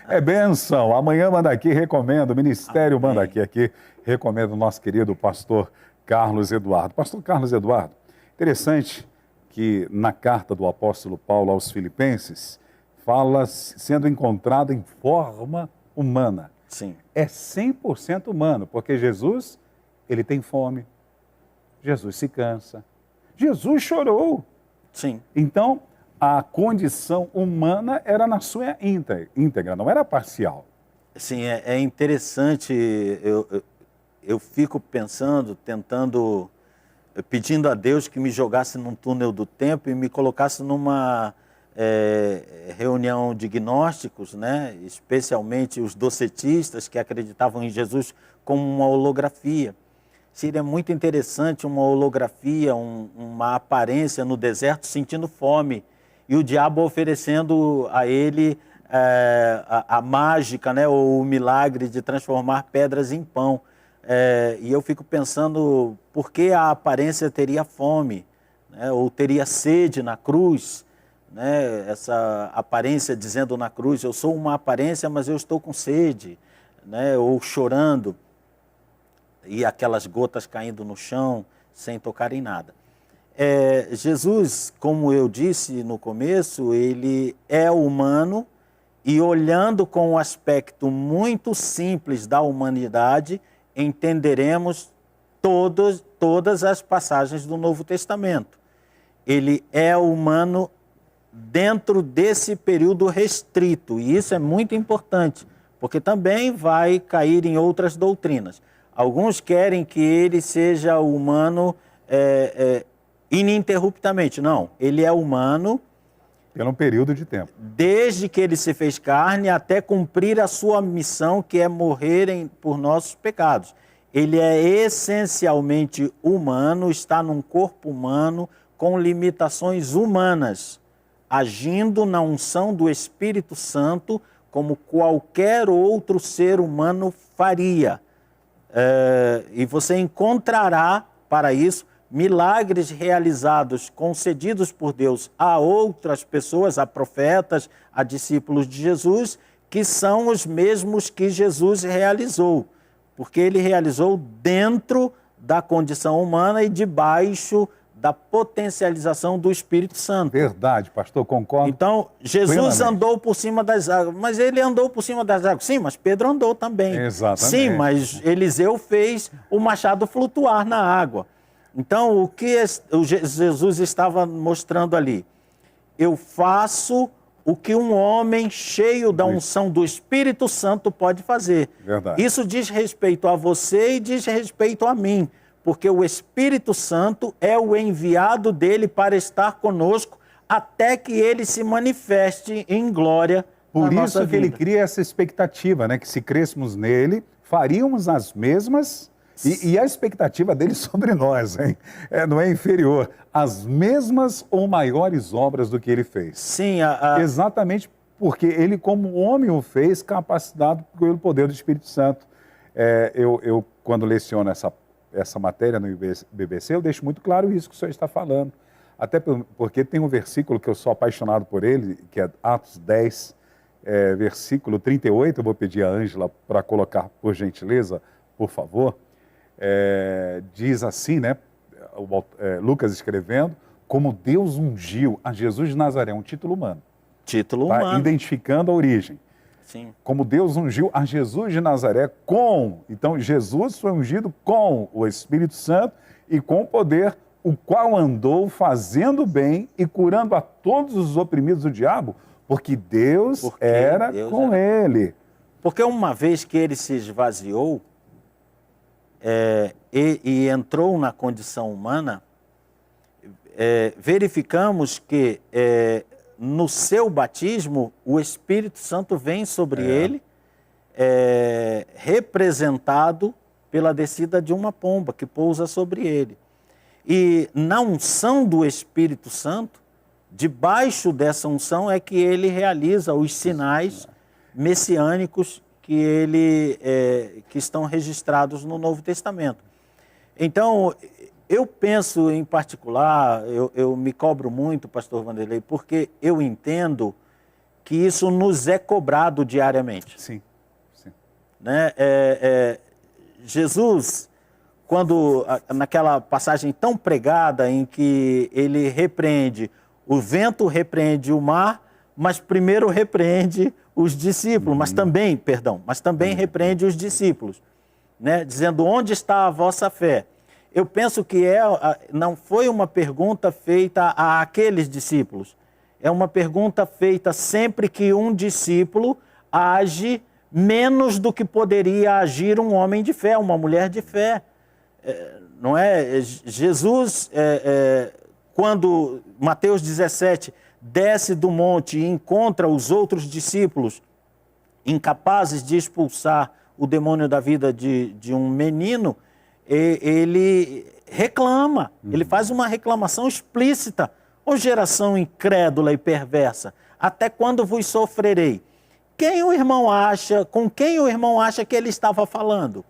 É bênção. Amanhã manda aqui, recomendo. O Ministério Amém. manda aqui, recomendo o nosso querido pastor Carlos Eduardo. Pastor Carlos Eduardo, interessante que na carta do apóstolo Paulo aos Filipenses, fala sendo encontrado em forma humana. Sim. É 100% humano, porque Jesus, ele tem fome, Jesus se cansa, Jesus chorou. Sim. Então, a condição humana era na sua íntegra, não era parcial. Sim, é interessante, eu fico pensando, pedindo a Deus que me jogasse num túnel do tempo e me colocasse numa reunião de gnósticos, né? Especialmente os docetistas que acreditavam em Jesus como uma holografia. Seria muito interessante uma holografia, uma aparência no deserto sentindo fome e o diabo oferecendo a ele a mágica, né? Ou o milagre de transformar pedras em pão. E eu fico pensando por que a aparência teria fome, né? Ou teria sede na cruz, né? Essa aparência dizendo na cruz, eu sou uma aparência, mas eu estou com sede, né? Ou chorando, e aquelas gotas caindo no chão sem tocar em nada. Jesus, como eu disse no começo, ele é humano e olhando com um aspecto muito simples da humanidade, entenderemos todas as passagens do Novo Testamento. Ele é humano dentro desse período restrito, e isso é muito importante, porque também vai cair em outras doutrinas. Alguns querem que ele seja humano ininterruptamente. Não, ele é humano Pelo um período de tempo. desde que ele se fez carne até cumprir a sua missão, que é morrer por nossos pecados. ele é essencialmente humano, está num corpo humano, com limitações humanas, agindo na unção do Espírito Santo como qualquer outro ser humano faria. E você encontrará, para isso, milagres realizados, concedidos por Deus a outras pessoas, a profetas, a discípulos de Jesus, que são os mesmos que Jesus realizou, porque ele realizou dentro da condição humana e debaixo da potencialização do Espírito Santo. Verdade, pastor, concordo. Então, Jesus plenamente. andou por cima das águas, mas ele andou por cima das águas. Sim, mas Pedro andou também. Exatamente. Sim, mas Eliseu fez o machado flutuar na água. Então, o que Jesus estava mostrando ali? Eu faço o que um homem cheio da unção do Espírito Santo pode fazer. Verdade. Isso diz respeito a você e diz respeito a mim, porque o Espírito Santo é o enviado dele para estar conosco até que ele se manifeste em glória na Por nossa isso que ele vida. cria essa expectativa, né? Que se crêssemos nele, faríamos as mesmas, e a expectativa dele sobre nós, hein? Não é inferior, as mesmas ou maiores obras do que ele fez. Sim, Exatamente porque ele, como homem, o fez capacitado pelo poder do Espírito Santo. Eu quando leciono essa matéria no BBC, eu deixo muito claro isso que o senhor está falando. Até porque tem um versículo que eu sou apaixonado por ele, que é Atos 10, versículo 38. Eu vou pedir a Ângela para colocar, por gentileza, por favor. Diz assim, né? Lucas escrevendo, como Deus ungiu a Jesus de Nazaré, um título humano. título Tá? humano. Identificando a origem. Sim. Como Deus ungiu a Jesus de Nazaré então Jesus foi ungido com o Espírito Santo e com o poder, o qual andou fazendo bem e curando a todos os oprimidos do diabo, porque Deus era com ele. Porque uma vez que ele se esvaziou e entrou na condição humana, verificamos que no seu batismo o Espírito Santo vem sobre ele, representado pela descida de uma pomba que pousa sobre ele. E na unção do Espírito Santo, debaixo dessa unção é que ele realiza os sinais messiânicos que estão registrados no Novo Testamento. Então, eu penso em particular, eu me cobro muito, pastor Vanderlei, porque eu entendo que isso nos é cobrado diariamente. Sim. Né? Jesus, quando naquela passagem tão pregada em que ele repreende, o vento repreende o mar, mas primeiro repreende os discípulos, mas também repreende os discípulos, né? Dizendo, onde está a vossa fé? Eu penso que não foi uma pergunta feita àqueles discípulos, é uma pergunta feita sempre que um discípulo age menos do que poderia agir um homem de fé, uma mulher de fé. Não é? Jesus, quando Mateus 17 desce do monte e encontra os outros discípulos incapazes de expulsar o demônio da vida de um menino, ele reclama, ele faz uma reclamação explícita. Ô geração incrédula e perversa, até quando vos sofrerei? Com quem o irmão acha que ele estava falando?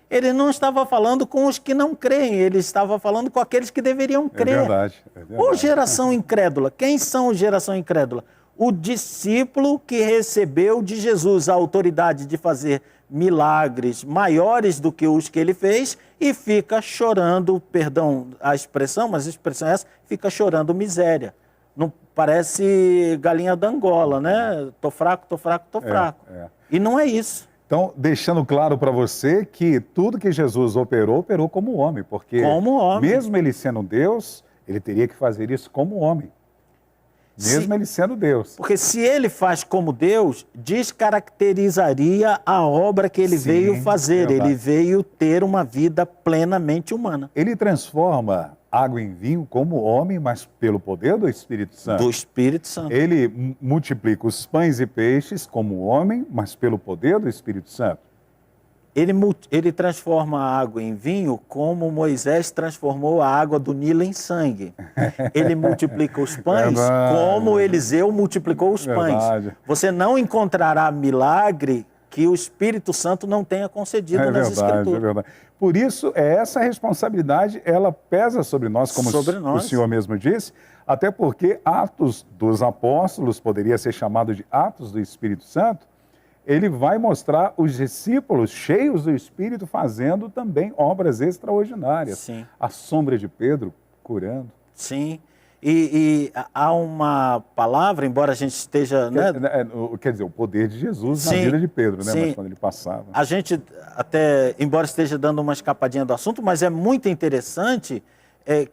Ele não estava falando com os que não creem, ele estava falando com aqueles que deveriam crer. É verdade. Ô geração incrédula, quem são os geração incrédula? O discípulo que recebeu de Jesus a autoridade de fazer milagres maiores do que os que ele fez e fica chorando, perdão a expressão, mas a expressão é essa, fica chorando miséria. Não parece galinha da Angola, né? Tô fraco. E não é isso. Então, deixando claro para você que tudo que Jesus operou como homem, porque mesmo ele sendo Deus, ele teria que fazer isso como homem. Mesmo ele sendo Deus. Porque se ele faz como Deus, descaracterizaria a obra que ele veio fazer. Verdade. Ele veio ter uma vida plenamente humana. Ele transforma água em vinho como homem, mas pelo poder do Espírito Santo. Do Espírito Santo. Ele multiplica os pães e peixes como homem, mas pelo poder do Espírito Santo. Ele transforma a água em vinho como Moisés transformou a água do Nilo em sangue. Ele multiplica os pães como Eliseu multiplicou os pães. Você não encontrará milagre que o Espírito Santo não tenha concedido nas Escrituras. É verdade. Por isso, essa responsabilidade, ela pesa sobre nós, como o senhor mesmo disse, até porque Atos dos Apóstolos, poderia ser chamado de Atos do Espírito Santo, ele vai mostrar os discípulos cheios do Espírito fazendo também obras extraordinárias. Sim. A sombra de Pedro curando. Sim. E há uma palavra, embora a gente esteja... Quer dizer, o poder de Jesus sim, na vida de Pedro, né? Sim. Mas quando ele passava. A gente até, embora esteja dando uma escapadinha do assunto, mas é muito interessante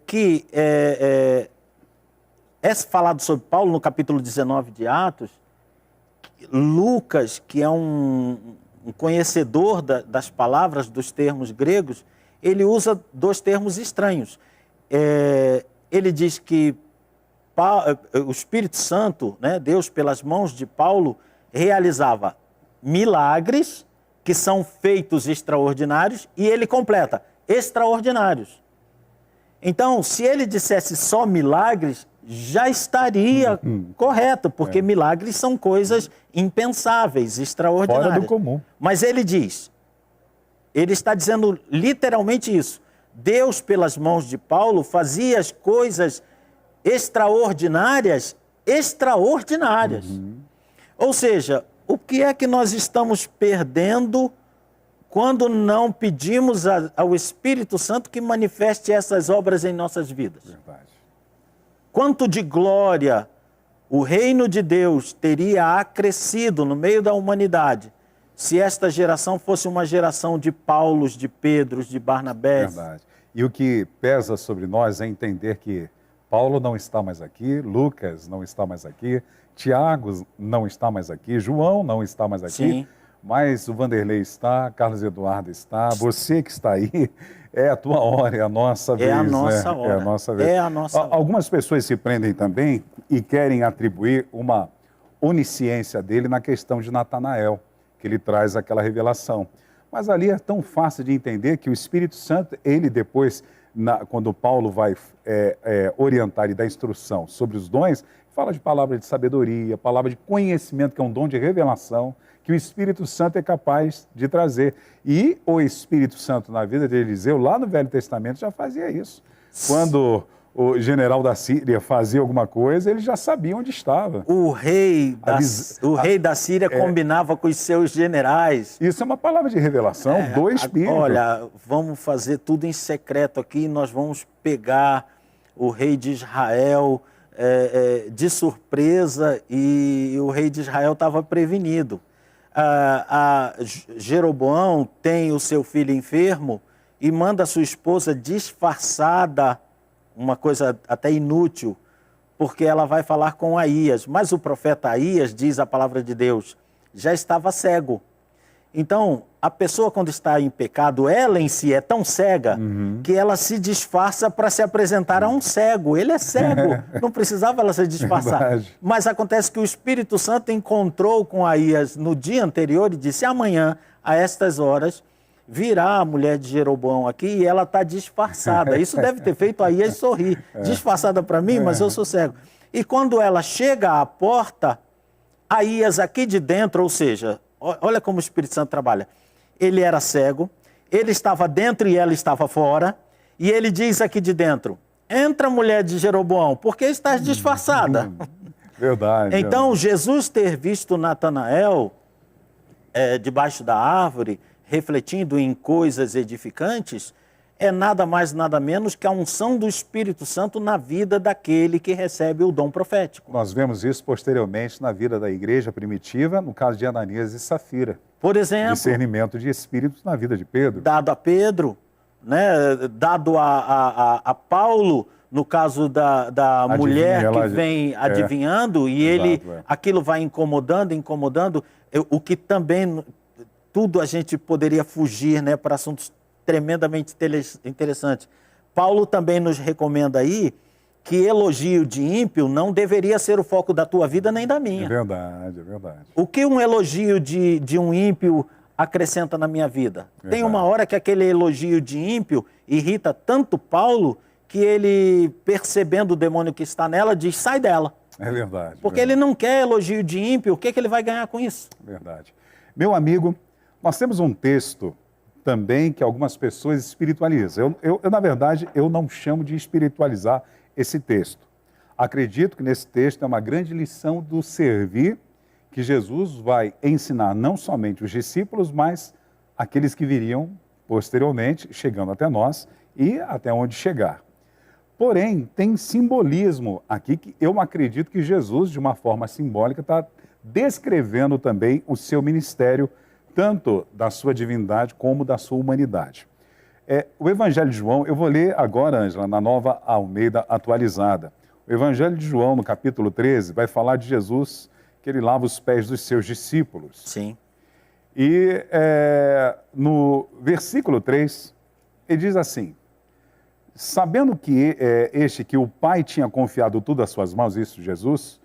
que é falado sobre Paulo no capítulo 19 de Atos. Lucas, que é um conhecedor das palavras, dos termos gregos, ele usa dois termos estranhos. Ele diz que o Espírito Santo, né, Deus, pelas mãos de Paulo, realizava milagres que são feitos extraordinários, e ele completa, extraordinários. Então, se ele dissesse só milagres, já estaria correto, porque milagres são coisas impensáveis, extraordinárias. Fora do comum. Mas ele está dizendo literalmente isso. Deus, pelas mãos de Paulo, fazia as coisas extraordinárias. Ou seja, o que é que nós estamos perdendo quando não pedimos ao Espírito Santo que manifeste essas obras em nossas vidas? Verdade. Quanto de glória o reino de Deus teria acrescido no meio da humanidade se esta geração fosse uma geração de Paulos, de Pedros, de Barnabés. Verdade. E o que pesa sobre nós é entender que Paulo não está mais aqui, Lucas não está mais aqui, Tiago não está mais aqui, João não está mais aqui, sim, mas o Vanderlei está, Carlos Eduardo está, você que está aí, é a tua hora, é a nossa vez. É a nossa né? hora. É a nossa vez. É a nossa hora. Algumas pessoas se prendem também e querem atribuir uma onisciência dele na questão de Natanael, que ele traz aquela revelação. Mas ali é tão fácil de entender que o Espírito Santo, ele depois, quando Paulo vai orientar e dar instrução sobre os dons, fala de palavra de sabedoria, palavra de conhecimento, que é um dom de revelação, que o Espírito Santo é capaz de trazer. E o Espírito Santo na vida de Eliseu, lá no Velho Testamento, já fazia isso. Quando o general da Síria fazia alguma coisa, ele já sabia onde estava. O rei da Síria combinava com os seus generais. Isso é uma palavra de revelação do Espírito. Olha, vamos fazer tudo em secreto aqui, nós vamos pegar o rei de Israel de surpresa, e o rei de Israel estava prevenido. Jeroboão tem o seu filho enfermo e manda a sua esposa disfarçada, uma coisa até inútil, porque ela vai falar com Aías. Mas o profeta Aías, diz a palavra de Deus, já estava cego. Então, a pessoa quando está em pecado, ela em si é tão cega que ela se disfarça para se apresentar a um cego. Ele é cego, não precisava ela se disfarçar. Verdade. Mas acontece que o Espírito Santo encontrou com Aías no dia anterior e disse: amanhã, a estas horas, virá a mulher de Jeroboão aqui e ela está disfarçada. Isso deve ter feito Aías sorrir. Disfarçada para mim, mas eu sou cego. E quando ela chega à porta, Aías aqui de dentro, ou seja, olha como o Espírito Santo trabalha. Ele era cego, ele estava dentro e ela estava fora, e ele diz aqui de dentro: entra, mulher de Jeroboão, porque estás disfarçada. Verdade. Então, Jesus ter visto Natanael debaixo da árvore, refletindo em coisas edificantes, é nada mais, nada menos que a unção do Espírito Santo na vida daquele que recebe o dom profético. Nós vemos isso posteriormente na vida da igreja primitiva, no caso de Ananias e Safira. Por exemplo, discernimento de espíritos na vida de Pedro. Dado a Pedro, né? Dado a Paulo, no caso da mulher que vem adivinhando, e ele, aquilo vai incomodando, o que também, tudo a gente poderia fugir, né, para assuntos tremendamente interessantes. Paulo também nos recomenda aí que elogio de ímpio não deveria ser o foco da tua vida nem da minha. É verdade, é verdade. O que um elogio de um ímpio acrescenta na minha vida. Verdade. Tem uma hora que aquele elogio de ímpio irrita tanto Paulo que ele, percebendo o demônio que está nela, diz, sai dela. É verdade. Porque ele não quer elogio de ímpio, o que ele vai ganhar com isso? Verdade. Meu amigo, nós temos um texto também que algumas pessoas espiritualizam. Na verdade, eu não chamo de espiritualizar esse texto. Acredito que nesse texto é uma grande lição do servir que Jesus vai ensinar não somente os discípulos, mas aqueles que viriam posteriormente, chegando até nós e até onde chegar. Porém, tem simbolismo aqui que eu acredito que Jesus, de uma forma simbólica, está descrevendo também o seu ministério, tanto da sua divindade como da sua humanidade. O Evangelho de João, eu vou ler agora, Ângela, na Nova Almeida Atualizada. O Evangelho de João, no capítulo 13, vai falar de Jesus, que ele lava os pés dos seus discípulos. Sim. E no versículo 3, ele diz assim, sabendo que que o Pai tinha confiado tudo às suas mãos, isso Jesus,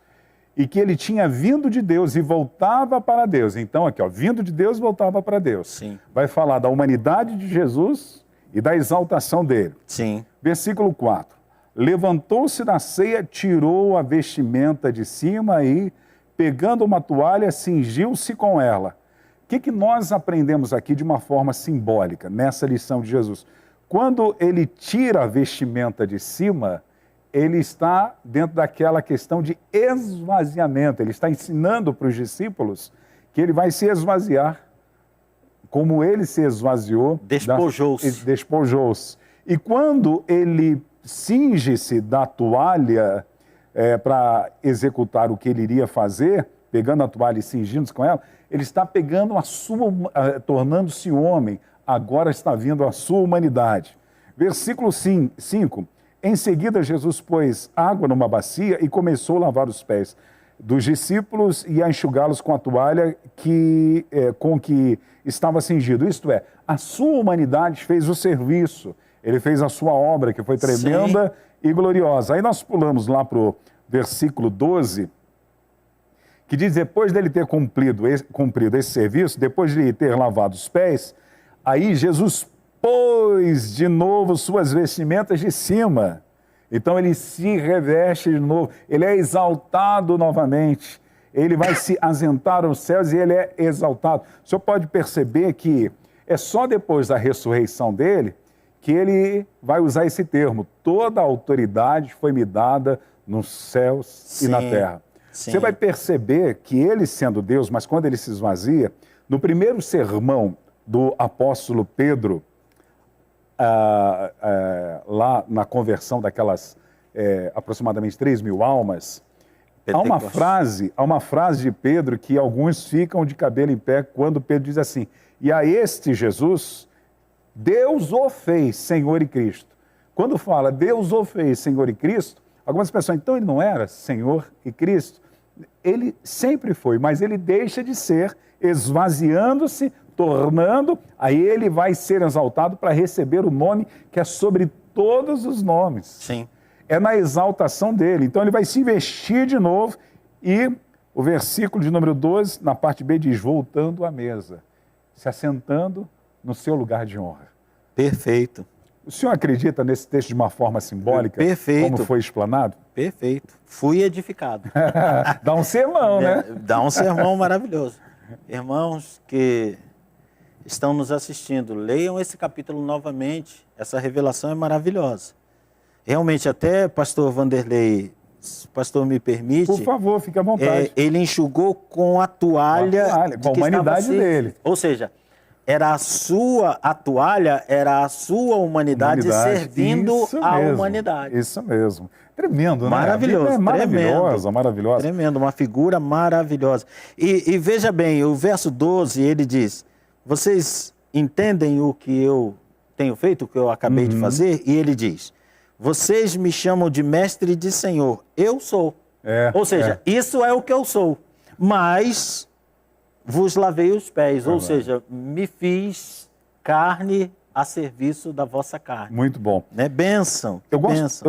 e que ele tinha vindo de Deus e voltava para Deus. Então, aqui, ó, vindo de Deus, voltava para Deus. Sim. Vai falar da humanidade de Jesus e da exaltação dele. Sim. Versículo 4. Levantou-se na ceia, tirou a vestimenta de cima e, pegando uma toalha, cingiu-se com ela. O que nós aprendemos aqui de uma forma simbólica, nessa lição de Jesus? Quando ele tira a vestimenta de cima, ele está dentro daquela questão de esvaziamento. Ele está ensinando para os discípulos que ele vai se esvaziar, como ele se esvaziou. Despojou-se. Despojou-se. E quando ele cinge-se da toalha para executar o que ele iria fazer, pegando a toalha e cingindo-se com ela, ele está pegando tornando-se homem, agora está vindo a sua humanidade. Versículo 5. Em seguida, Jesus pôs água numa bacia e começou a lavar os pés dos discípulos e a enxugá-los com a toalha com que estava cingido. Isto é, a sua humanidade fez o serviço. Ele fez a sua obra, que foi tremenda e gloriosa. Aí nós pulamos lá para o versículo 12, que diz, depois dele ter cumprido esse serviço, depois de ter lavado os pés, aí Jesus pôs de novo suas vestimentas de cima. Então ele se reveste de novo, ele é exaltado novamente, ele vai se assentar aos céus e ele é exaltado. O senhor pode perceber que é só depois da ressurreição dele que ele vai usar esse termo, toda a autoridade foi me dada nos céus e na terra. Sim. Você vai perceber que ele sendo Deus, mas quando ele se esvazia, no primeiro sermão do apóstolo Pedro, lá na conversão daquelas aproximadamente 3.000 almas, há uma frase de Pedro que alguns ficam de cabelo em pé quando Pedro diz assim, e a este Jesus, Deus o fez Senhor e Cristo. Quando fala Deus o fez Senhor e Cristo, algumas pessoas, então ele não era Senhor e Cristo? Ele sempre foi, mas ele deixa de ser, esvaziando-se, tornando, aí ele vai ser exaltado para receber o nome que é sobre todos os nomes. Sim. É na exaltação dele. Então ele vai se vestir de novo e o versículo de número 12, na parte B, diz, voltando à mesa, se assentando no seu lugar de honra. Perfeito. O senhor acredita nesse texto de uma forma simbólica? Perfeito. Como foi explanado? Perfeito. Fui edificado. Dá um sermão, né? Dá um sermão maravilhoso. Irmãos que estão nos assistindo, leiam esse capítulo novamente. Essa revelação é maravilhosa. Realmente, até pastor Vanderlei, se o pastor me permite... Por favor, fique à vontade. Ele enxugou com a toalha com a humanidade dele. Ou seja, a toalha era a sua humanidade servindo a humanidade. Isso mesmo. Tremendo, né? Maravilhoso. É maravilhosa, tremendo, maravilhosa. Tremendo, uma figura maravilhosa. E veja bem, o verso 12, ele diz, vocês entendem o que eu tenho feito, o que eu acabei de fazer? E ele diz, vocês me chamam de mestre e de senhor. Eu sou. Ou seja, isso é o que eu sou. Mas vos lavei os pés. Ou seja, me fiz carne a serviço da vossa carne. Muito bom. Né? Bênção. Eu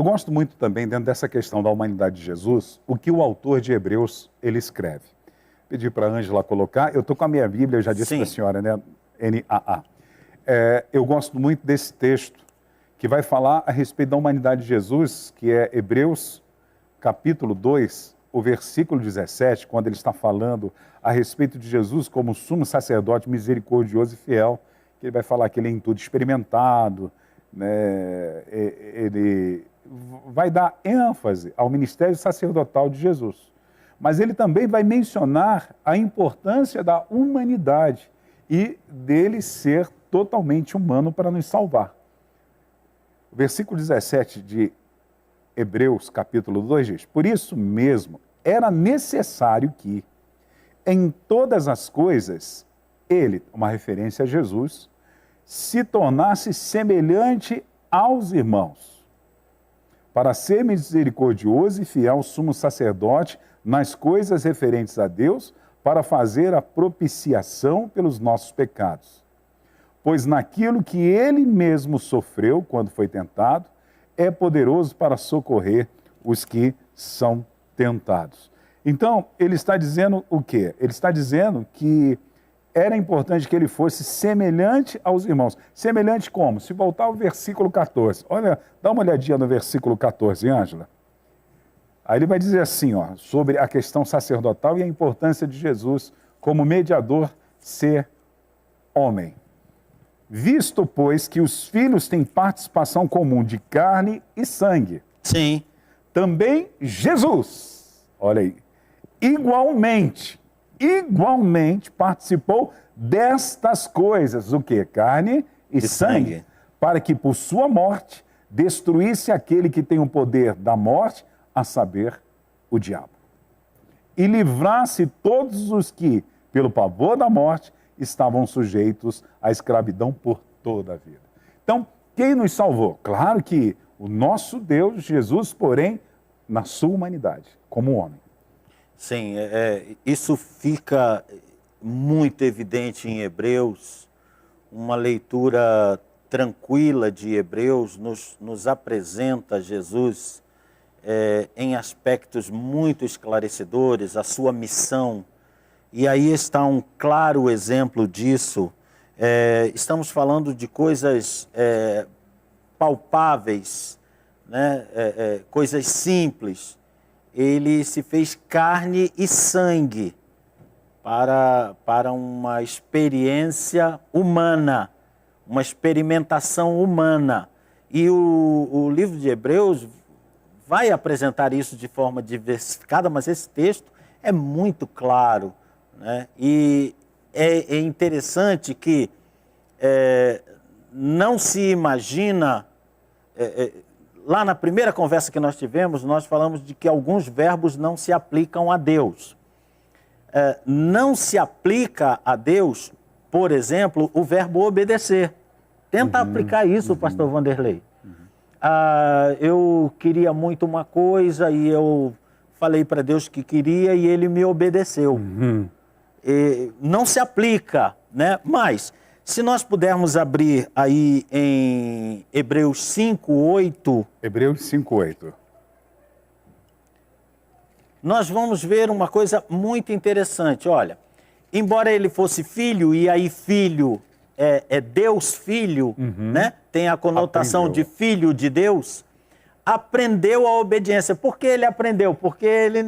gosto muito também, dentro dessa questão da humanidade de Jesus, o que o autor de Hebreus ele escreve. pedir para a Ângela colocar. Eu estou com a minha Bíblia, eu já disse para a senhora, né? NAA. Eu gosto muito desse texto que vai falar a respeito da humanidade de Jesus, que é Hebreus, capítulo 2, o versículo 17, quando ele está falando a respeito de Jesus como sumo sacerdote misericordioso e fiel, que ele vai falar que ele é em tudo experimentado, né? Ele vai dar ênfase ao ministério sacerdotal de Jesus. Mas ele também vai mencionar a importância da humanidade e dele ser totalmente humano para nos salvar. O versículo 17 de Hebreus, capítulo 2, diz: por isso mesmo, era necessário que, em todas as coisas, ele, uma referência a Jesus, se tornasse semelhante aos irmãos, para ser misericordioso e fiel sumo sacerdote nas coisas referentes a Deus, para fazer a propiciação pelos nossos pecados. Pois naquilo que ele mesmo sofreu quando foi tentado, é poderoso para socorrer os que são tentados. Então, ele está dizendo o quê? Ele está dizendo que era importante que ele fosse semelhante aos irmãos. Semelhante como? Se voltar ao versículo 14. Olha, dá uma olhadinha no versículo 14, Ângela. Aí ele vai dizer assim, ó, sobre a questão sacerdotal e a importância de Jesus como mediador ser homem. Visto, pois, que os filhos têm participação comum de carne e sangue. Sim. Também Jesus, olha aí, igualmente participou destas coisas, o quê? Carne e sangue, para que por sua morte destruísse aquele que tem o poder da morte, a saber, o diabo. E livrasse todos os que, pelo pavor da morte, estavam sujeitos à escravidão por toda a vida. Então, quem nos salvou? Claro que o nosso Deus, Jesus, porém, na sua humanidade, como homem. Sim, isso fica muito evidente em Hebreus. Uma leitura tranquila de Hebreus nos apresenta Jesus em aspectos muito esclarecedores, a sua missão. E aí está um claro exemplo disso. Estamos falando de coisas palpáveis, né? Coisas simples. Ele se fez carne e sangue para uma experiência humana, uma experimentação humana. E o livro de Hebreus vai apresentar isso de forma diversificada, mas esse texto é muito claro, né? E é interessante que não se imagina... lá na primeira conversa que nós tivemos, nós falamos de que alguns verbos não se aplicam a Deus. Não se aplica a Deus, por exemplo, o verbo obedecer. Tenta aplicar isso, pastor Vanderlei. Eu queria muito uma coisa e eu falei para Deus que queria e ele me obedeceu. Não se aplica, né? Mas, se nós pudermos abrir aí em Hebreus 5:8... Hebreus 5:8. Nós vamos ver uma coisa muito interessante. Olha, embora ele fosse filho, e aí filho é Deus filho, né? Tem a conotação de filho de Deus, aprendeu a obediência. Por que ele aprendeu? Porque ele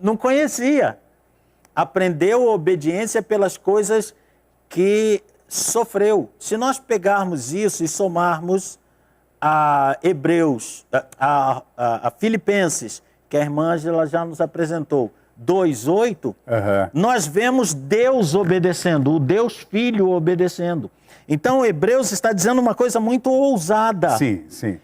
não conhecia. Aprendeu a obediência pelas coisas que sofreu. Se nós pegarmos isso e somarmos a Hebreus, a Filipenses, que a irmã Ângela já nos apresentou, 2:8, nós vemos Deus obedecendo, o Deus Filho obedecendo. Então, Hebreus está dizendo uma coisa muito ousada. Sim, sim.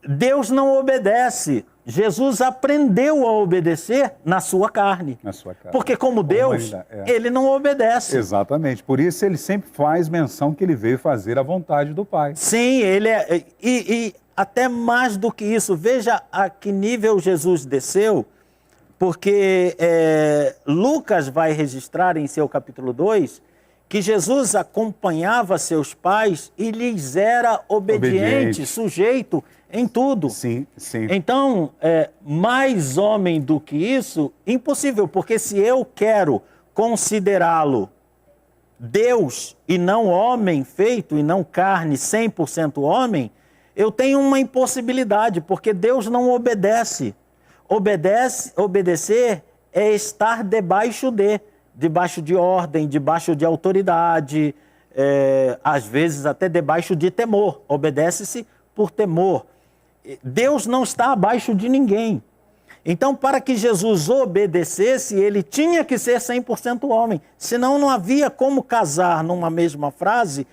Deus não obedece. Jesus aprendeu a obedecer na sua carne. Na sua carne. Porque como Deus, ele não obedece. Exatamente. Por isso ele sempre faz menção que ele veio fazer a vontade do Pai. Sim, ele é... E até mais do que isso, veja a que nível Jesus desceu, porque Lucas vai registrar em seu capítulo 2 que Jesus acompanhava seus pais e lhes era obediente, sujeito em tudo. Sim, sim. Então, mais homem do que isso, impossível, porque se eu quero considerá-lo Deus e não homem feito, e não carne 100% homem, eu tenho uma impossibilidade, porque Deus não obedece. Obedecer é estar debaixo de ordem, debaixo de autoridade, às vezes até debaixo de temor. Obedece-se por temor. Deus não está abaixo de ninguém. Então, para que Jesus obedecesse, ele tinha que ser 100% homem. Senão não havia como casar numa mesma frase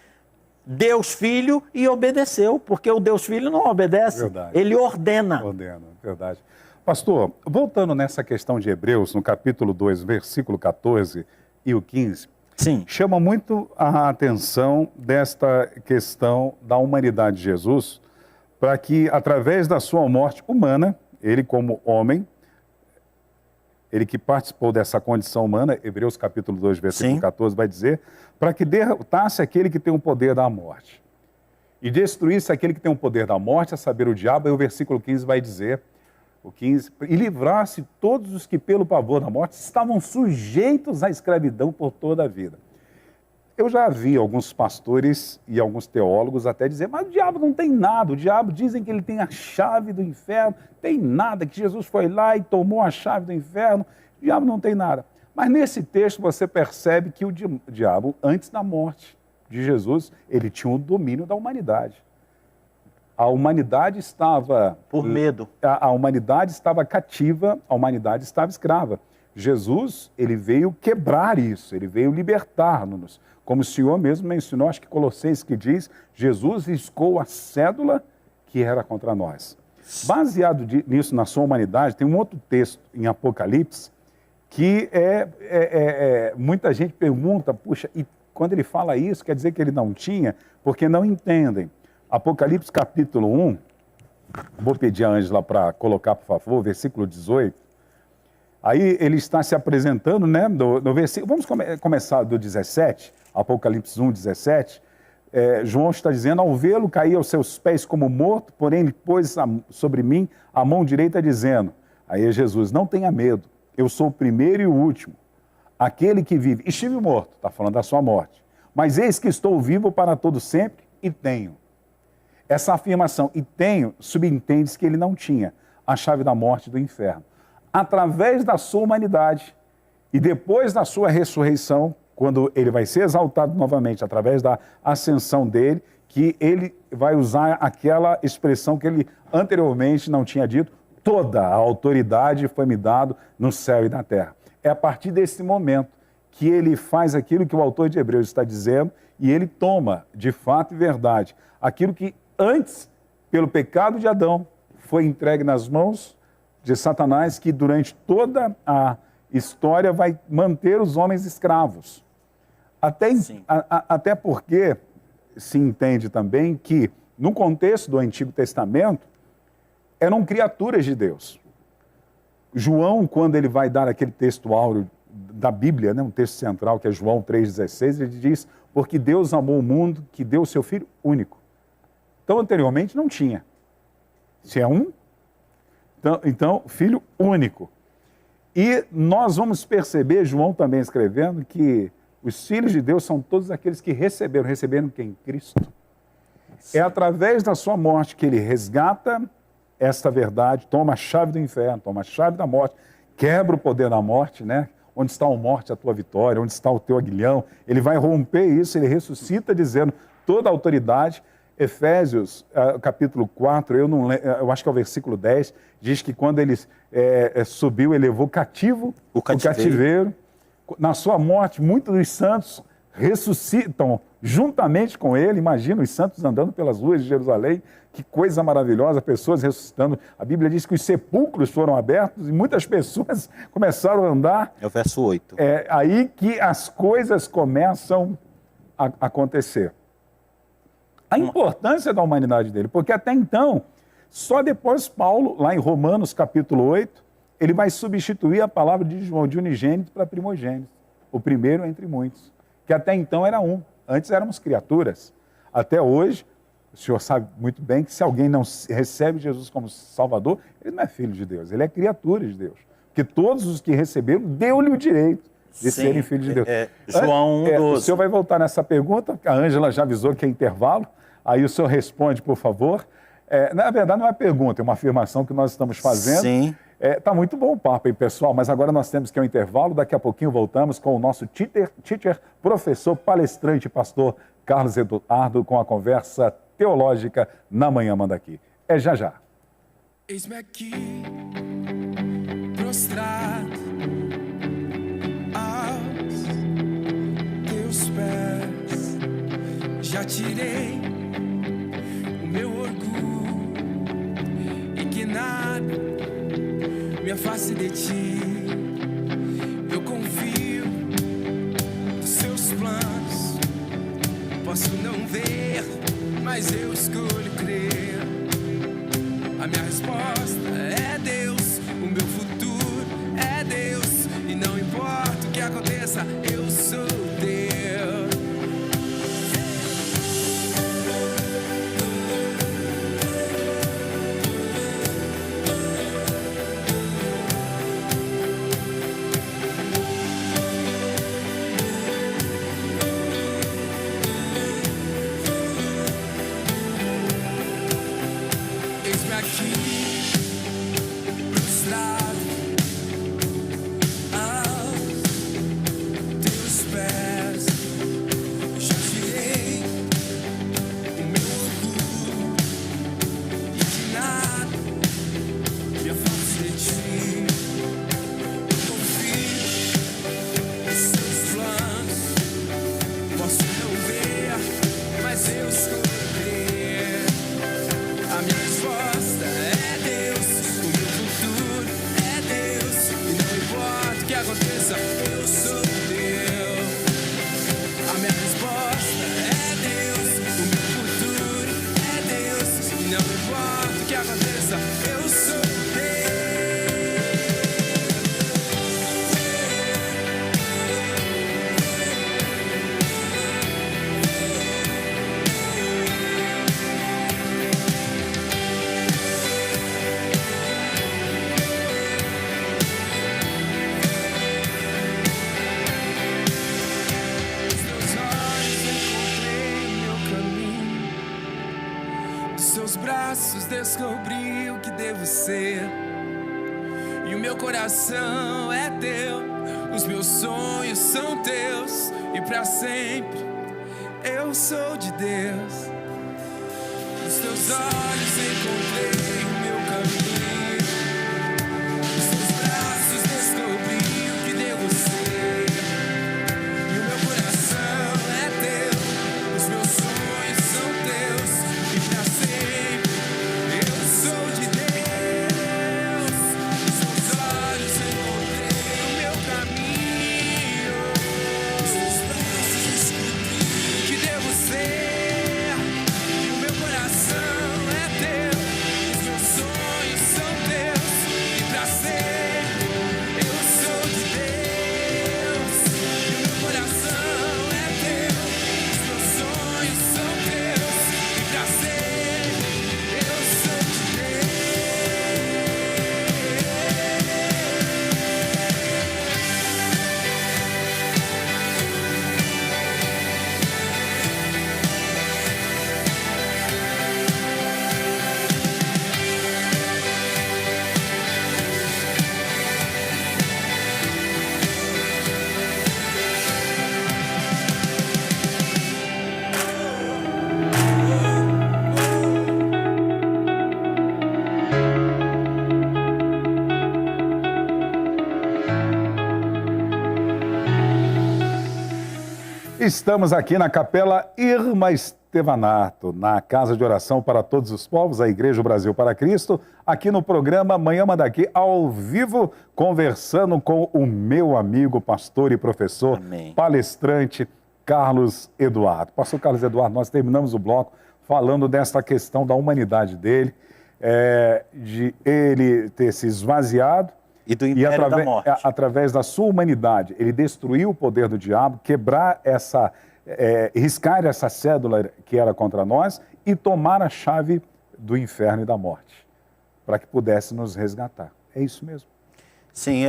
Deus Filho e obedeceu, porque o Deus Filho não obedece, Verdade. ele ordena. Ordena, verdade. Pastor, voltando nessa questão de Hebreus, no capítulo 2, versículo 14 e o 15, Sim. chama muito a atenção desta questão da humanidade de Jesus, para que, através da sua morte humana, ele como homem, ele que participou dessa condição humana, Hebreus capítulo 2, versículo Sim. 14, vai dizer, para que derrotasse aquele que tem o poder da morte e destruísse aquele que tem o poder da morte, a saber, o diabo, e o versículo 15 vai dizer, o 15, e livrasse todos os que pelo pavor da morte estavam sujeitos à escravidão por toda a vida. Eu já vi alguns pastores e alguns teólogos até dizer, mas o diabo não tem nada, o diabo dizem que ele tem a chave do inferno, tem nada, que Jesus foi lá e tomou a chave do inferno, o diabo não tem nada. Mas nesse texto você percebe que o diabo, antes da morte de Jesus, ele tinha o domínio da humanidade. A humanidade estava... Por medo. A humanidade estava cativa, a humanidade estava escrava. Jesus, ele veio quebrar isso, ele veio libertar-nos. Como o Senhor mesmo mencionou, acho que Colossenses que diz, Jesus riscou a cédula que era contra nós. Baseado nisso, na sua humanidade, tem um outro texto em Apocalipse que muita gente pergunta, puxa, e quando ele fala isso, quer dizer que ele não tinha? Porque não entendem. Apocalipse capítulo 1, vou pedir a Ângela para colocar, por favor, versículo 18. Aí ele está se apresentando, né, no versículo, vamos começar do 17, Apocalipse 1, 17. João está dizendo, ao vê-lo, caí aos seus pés como morto, porém ele pôs sobre mim a mão direita, dizendo, aí é Jesus, não tenha medo, eu sou o primeiro e o último, aquele que vive. Estive morto, está falando da sua morte, mas eis que estou vivo para todo sempre e tenho. Essa afirmação, e tenho, subentende-se que ele não tinha a chave da morte e do inferno. Através da sua humanidade e depois da sua ressurreição, quando ele vai ser exaltado novamente, através da ascensão dele, que ele vai usar aquela expressão que ele anteriormente não tinha dito, toda a autoridade foi me dado no céu e na terra. É a partir desse momento que ele faz aquilo que o autor de Hebreus está dizendo e ele toma, de fato e verdade, aquilo que antes, pelo pecado de Adão, foi entregue nas mãos de Satanás, que durante toda a história vai manter os homens escravos. Até porque se entende também que, no contexto do Antigo Testamento, eram criaturas de Deus. João, quando ele vai dar aquele texto áureo da Bíblia, né, um texto central que é João 3,16, ele diz, porque Deus amou o mundo, que deu o seu Filho único. Então, anteriormente não tinha. Se é um, então Filho único. E nós vamos perceber, João também escrevendo, que os filhos de Deus são todos aqueles que receberam quem? Cristo. É através da sua morte que ele resgata esta verdade, toma a chave do inferno, toma a chave da morte, quebra o poder da morte, né? Onde está a morte, a tua vitória, onde está o teu aguilhão. Ele vai romper isso, ele ressuscita dizendo toda a autoridade. Efésios, capítulo 4, eu acho que é o versículo 10, diz que quando ele subiu, ele levou cativo o cativeiro. Na sua morte, muitos dos santos ressuscitam juntamente com ele. Imagina os santos andando pelas ruas de Jerusalém, que coisa maravilhosa, pessoas ressuscitando. A Bíblia diz que os sepulcros foram abertos e muitas pessoas começaram a andar. É o verso 8. É aí que as coisas começam a acontecer. A importância da humanidade dele, porque até então, só depois Paulo, lá em Romanos capítulo 8, ele vai substituir a palavra de unigênito para primogênito, o primeiro entre muitos. que até então era um. Antes éramos criaturas. Até hoje, o senhor sabe muito bem que se alguém não recebe Jesus como Salvador, ele não é filho de Deus, ele é criatura de Deus. Porque todos os que receberam, deu-lhe o direito de serem filhos de Deus. João 1,12. O senhor vai voltar nessa pergunta, a Ângela já avisou que é intervalo, aí o senhor responde, por favor. Na verdade, não é pergunta, é uma afirmação que nós estamos fazendo. Sim. Tá muito bom o papo, hein, pessoal? Mas agora nós temos que ir ao intervalo. Daqui a pouquinho voltamos com o nosso teacher, professor, palestrante, pastor Carlos Eduardo, com a conversa teológica na Manhã Manda Aqui. É já já. Eis-me aqui, prostrado aos teus pés. Já tirei o meu orgulho e que nada me afaste de ti. Eu confio nos seus planos. Posso não ver, mas eu escolho crer. A minha resposta é Deus, o meu futuro é Deus. E não importa o que aconteça, eu sou Deus. Eis-me aqui, prostrado aos teus pés. Já tirei o meu orgulho e que nada me afaste de ti. Eu confio nos seus planos. Posso não ver, mas eu escolho crer. A minha resposta é Deus, o meu futuro é Deus. E não importa o que aconteça, eu sou Deus. A minha resposta é Deus, o meu futuro é Deus. E não importa o que aconteça, eu sou Deus. Os teus olhos encontrei meu caminho, dos seus braços descobri o que devo ser. E o meu coração é teu, os meus sonhos são teus, e pra sempre eu sou de Deus. Nos teus olhos encontrei o meu caminho, nos teus braços descobri o que devo ser. E o meu coração é teu, os meus sonhos são teus, e pra sempre eu sou de Deus. Nos teus olhos encontrei o meu caminho, nos teus braços descobri o que devo ser. E o meu coração é teu, os meus sonhos são teus, e pra sempre eu sou de Deus. E o meu coração é teu, os meus sonhos são teus, e pra sempre eu sou de Deus. Estamos aqui na Capela Irma Estevanato, na Casa de Oração para Todos os Povos, a Igreja Brasil para Cristo, aqui no programa Manhã Manda Aqui, ao vivo, conversando com o meu amigo, pastor e professor, Amém. palestrante, Carlos Eduardo. Pastor Carlos Eduardo, nós terminamos o bloco falando dessa questão da humanidade dele, de ele ter se esvaziado E do império da morte. Através da sua humanidade, ele destruiu o poder do diabo, riscar essa cédula que era contra nós e tomar a chave do inferno e da morte, para que pudesse nos resgatar. É isso mesmo. Sim,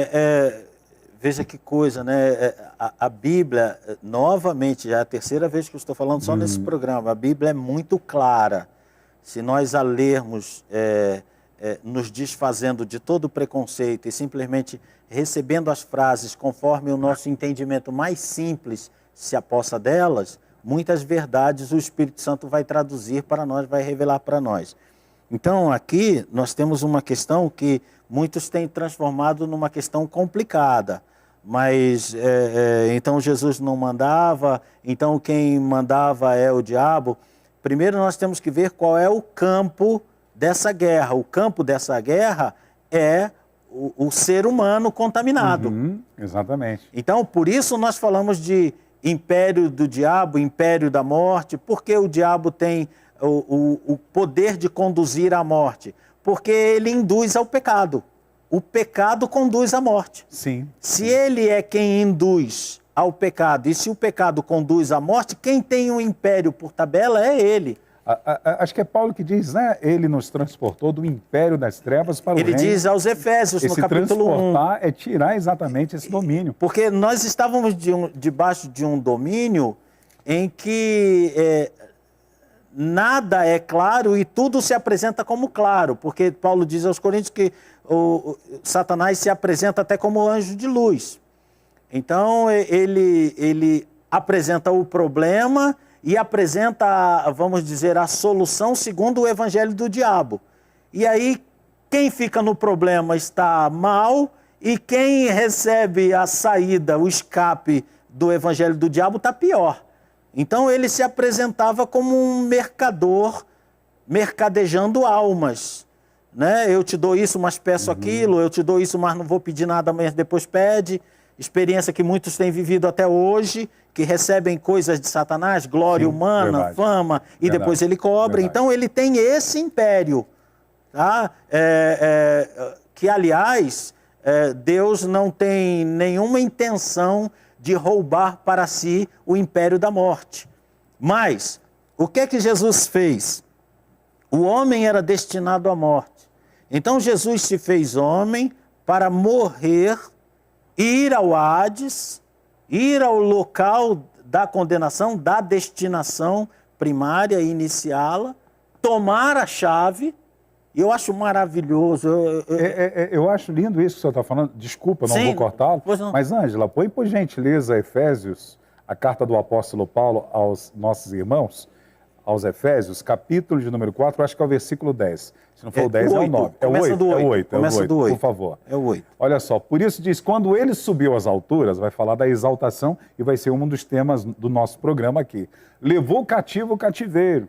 veja que coisa, né? A Bíblia, novamente, já é a terceira vez que eu estou falando só nesse programa, a Bíblia é muito clara. Se nós a lermos, nos desfazendo de todo o preconceito e simplesmente recebendo as frases conforme o nosso entendimento mais simples se apossa delas, muitas verdades o Espírito Santo vai traduzir para nós, vai revelar para nós. Então, aqui nós temos uma questão que muitos têm transformado numa questão complicada. Mas, então Jesus não mandava, então quem mandava é o diabo. Primeiro nós temos que ver qual é o campo dessa guerra. O campo dessa guerra é o ser humano contaminado. Exatamente. Então, por isso nós falamos de império do diabo, império da morte. Porque o diabo tem o poder de conduzir à morte? Porque ele induz ao pecado. O pecado conduz à morte. Sim. Se ele é quem induz ao pecado, e se o pecado conduz à morte, quem tem o império por tabela é ele. Acho que é Paulo que diz, né? Ele nos transportou do império das trevas para o reino. Ele diz aos Efésios, no capítulo 1. Transportar é tirar exatamente esse domínio. Porque nós estávamos debaixo de um domínio em que nada é claro e tudo se apresenta como claro. Porque Paulo diz aos Coríntios que o Satanás se apresenta até como anjo de luz. Então, ele apresenta o problema e apresenta, vamos dizer, a solução segundo o evangelho do diabo. E aí, quem fica no problema está mal e quem recebe a saída, o escape do evangelho do diabo está pior. Então, ele se apresentava como um mercador, mercadejando almas. Né? Eu te dou isso, mas peço aquilo, eu te dou isso, mas não vou pedir nada, mas depois pede. Experiência que muitos têm vivido até hoje, que recebem coisas de Satanás, glória humana, verdade. Fama, e Verdade. depois ele cobra. Verdade. Então ele tem esse império, tá? Que aliás, Deus não tem nenhuma intenção de roubar para si o império da morte. Mas, o que é que Jesus fez? O homem era destinado à morte. Então Jesus se fez homem para morrer, ir ao Hades, ir ao local da condenação, da destinação primária, iniciá-la, tomar a chave. E eu acho maravilhoso. Eu acho lindo isso que o senhor está falando. Desculpa, não vou cortá-lo. Mas, Ângela, põe por gentileza Efésios, a carta do apóstolo Paulo aos nossos irmãos, aos Efésios, capítulo de número 4, acho que é o versículo 10. Se não for o 10, é o 9. É o 8. Começa do 8. Por favor. É o 8. Olha só, por isso diz, quando ele subiu às alturas, vai falar da exaltação e vai ser um dos temas do nosso programa aqui. Levou cativo o cativeiro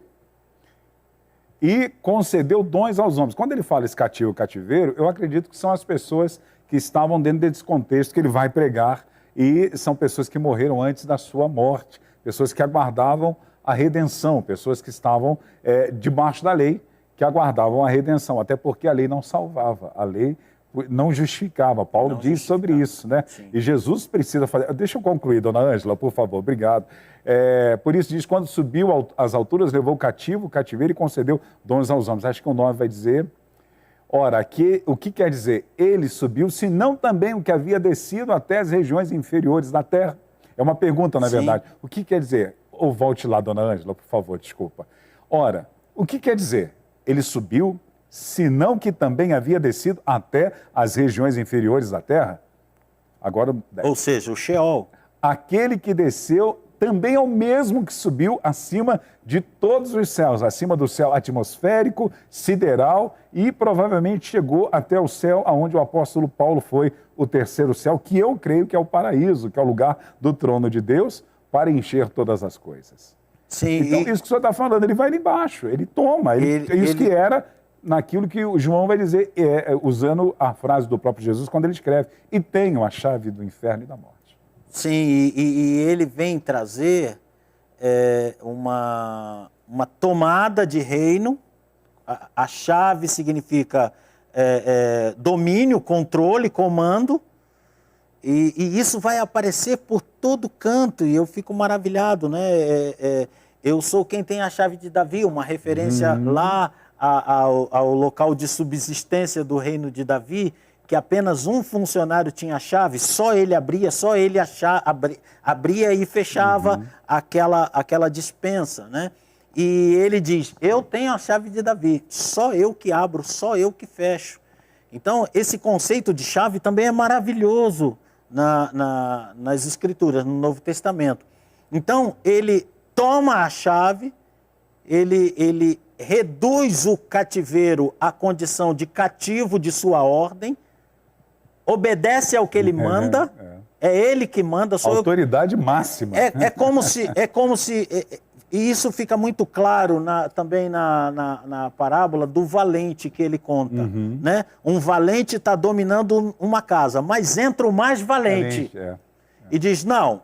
e concedeu dons aos homens. Quando ele fala esse cativo, cativeiro, eu acredito que são as pessoas que estavam dentro desse contexto que ele vai pregar e são pessoas que morreram antes da sua morte, pessoas que aguardavam a redenção, pessoas que estavam debaixo da lei, que aguardavam a redenção, até porque a lei não salvava, a lei não justificava. Paulo diz sobre isso, né? Sim. E Jesus precisa fazer... Deixa eu concluir, dona Ângela, por favor, obrigado. Por isso diz, quando subiu às alturas, levou o cativeiro e concedeu dons aos homens. Acho que o 9 vai dizer... Ora, aqui, o que quer dizer? Ele subiu, senão também o que havia descido até as regiões inferiores da terra. É uma pergunta, na verdade. O que quer dizer? Ou volte lá, dona Ângela, por favor, desculpa. Ora, o que quer dizer? Ele subiu, senão que também havia descido até as regiões inferiores da terra? Agora... Ou seja, o Sheol. Aquele que desceu também é o mesmo que subiu acima de todos os céus, acima do céu atmosférico, sideral, e provavelmente chegou até o céu aonde o apóstolo Paulo foi, o terceiro céu, que eu creio que é o paraíso, que é o lugar do trono de Deus, para encher todas as coisas. Sim, então, isso que o senhor está falando, ele vai ali embaixo, ele toma, que era naquilo que o João vai dizer, usando a frase do próprio Jesus, quando ele escreve, e tenho a chave do inferno e da morte. Sim, e ele vem trazer uma tomada de reino. A chave significa domínio, controle, comando, e isso vai aparecer por todo canto, e eu fico maravilhado, né? Eu sou quem tem a chave de Davi, uma referência lá ao local de subsistência do reino de Davi, que apenas um funcionário tinha a chave, só ele abria, só ele abria e fechava aquela dispensa, né? E ele diz, eu tenho a chave de Davi, só eu que abro, só eu que fecho. Então, esse conceito de chave também é maravilhoso nas Escrituras, no Novo Testamento. Então, ele toma a chave, ele reduz o cativeiro à condição de cativo de sua ordem, obedece ao que ele manda, é ele que manda. Autoridade máxima. É como se e isso fica muito claro também na parábola do valente que ele conta. Né? Um valente está dominando uma casa, mas entra o mais valente. E diz, não,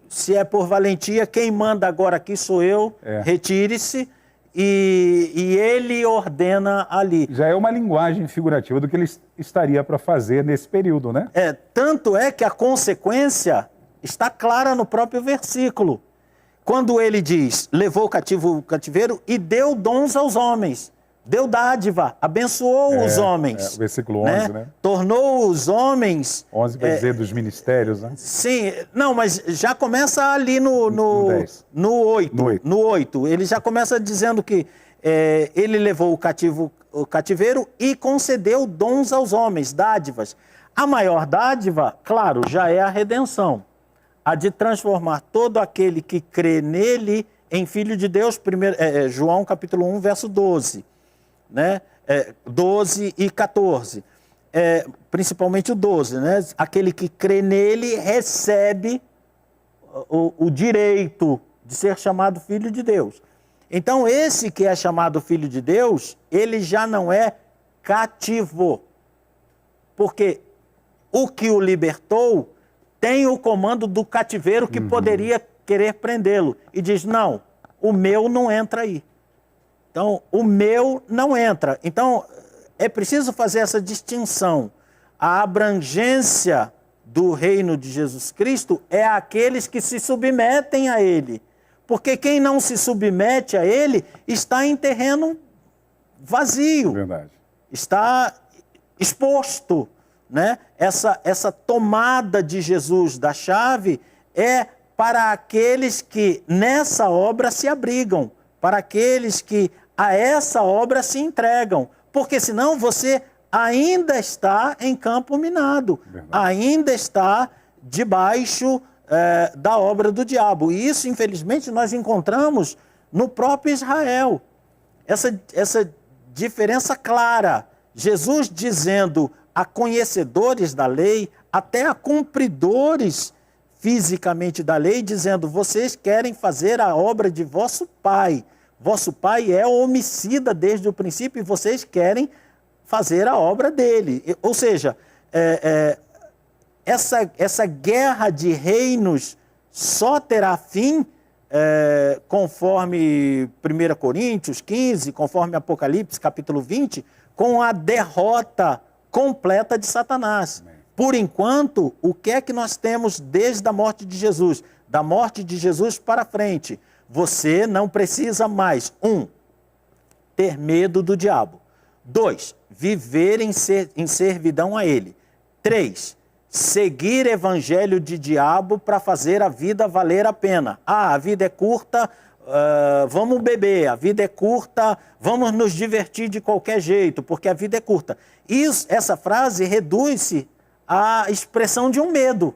se é por valentia, quem manda agora aqui sou eu, retire-se. E ele ordena ali. Já é uma linguagem figurativa do que ele estaria para fazer nesse período, né? Tanto é que a consequência está clara no próprio versículo. Quando ele diz, levou o cativeiro e deu dons aos homens. Deu dádiva, abençoou os homens. Versículo 11, né? Tornou os homens... 11 vai dizer dos ministérios, né? Sim, não, mas já começa ali no 8. No 8. Ele já começa dizendo que ele levou o cativeiro e concedeu dons aos homens, dádivas. A maior dádiva, claro, já é a redenção. A de transformar todo aquele que crê nele em filho de Deus, João capítulo 1, verso 12. Né? 12 e 14. Principalmente o 12. Né? Aquele que crê nele recebe o direito de ser chamado filho de Deus. Então, esse que é chamado filho de Deus, ele já não é cativo. Porque o que o libertou tem o comando do cativeiro que poderia querer prendê-lo. E diz, não, o meu não entra aí. Então, o meu não entra. Então, é preciso fazer essa distinção. A abrangência do reino de Jesus Cristo é aqueles que se submetem a ele. Porque quem não se submete a ele está em terreno vazio. Verdade. Está exposto. Né? Essa tomada de Jesus da chave é para aqueles que nessa obra se abrigam, para aqueles que a essa obra se entregam, porque senão você ainda está em campo minado, ainda está debaixo da obra do diabo. E isso, infelizmente, nós encontramos no próprio Israel. Essa diferença clara. Jesus dizendo a conhecedores da lei, até a cumpridores fisicamente da lei, dizendo, vocês querem fazer a obra de vosso pai. Vosso pai é homicida desde o princípio e vocês querem fazer a obra dele. Ou seja, essa guerra de reinos só terá fim, conforme 1 Coríntios 15, conforme Apocalipse capítulo 20, com a derrota completa de Satanás. Por enquanto, o que é que nós temos desde a morte de Jesus? Da morte de Jesus para frente. Você não precisa mais, 1, ter medo do diabo. 2, viver em servidão a ele. 3, seguir evangelho de diabo para fazer a vida valer a pena. A vida é curta, vamos beber, a vida é curta, vamos nos divertir de qualquer jeito, porque a vida é curta. Essa frase reduz-se à expressão de um medo.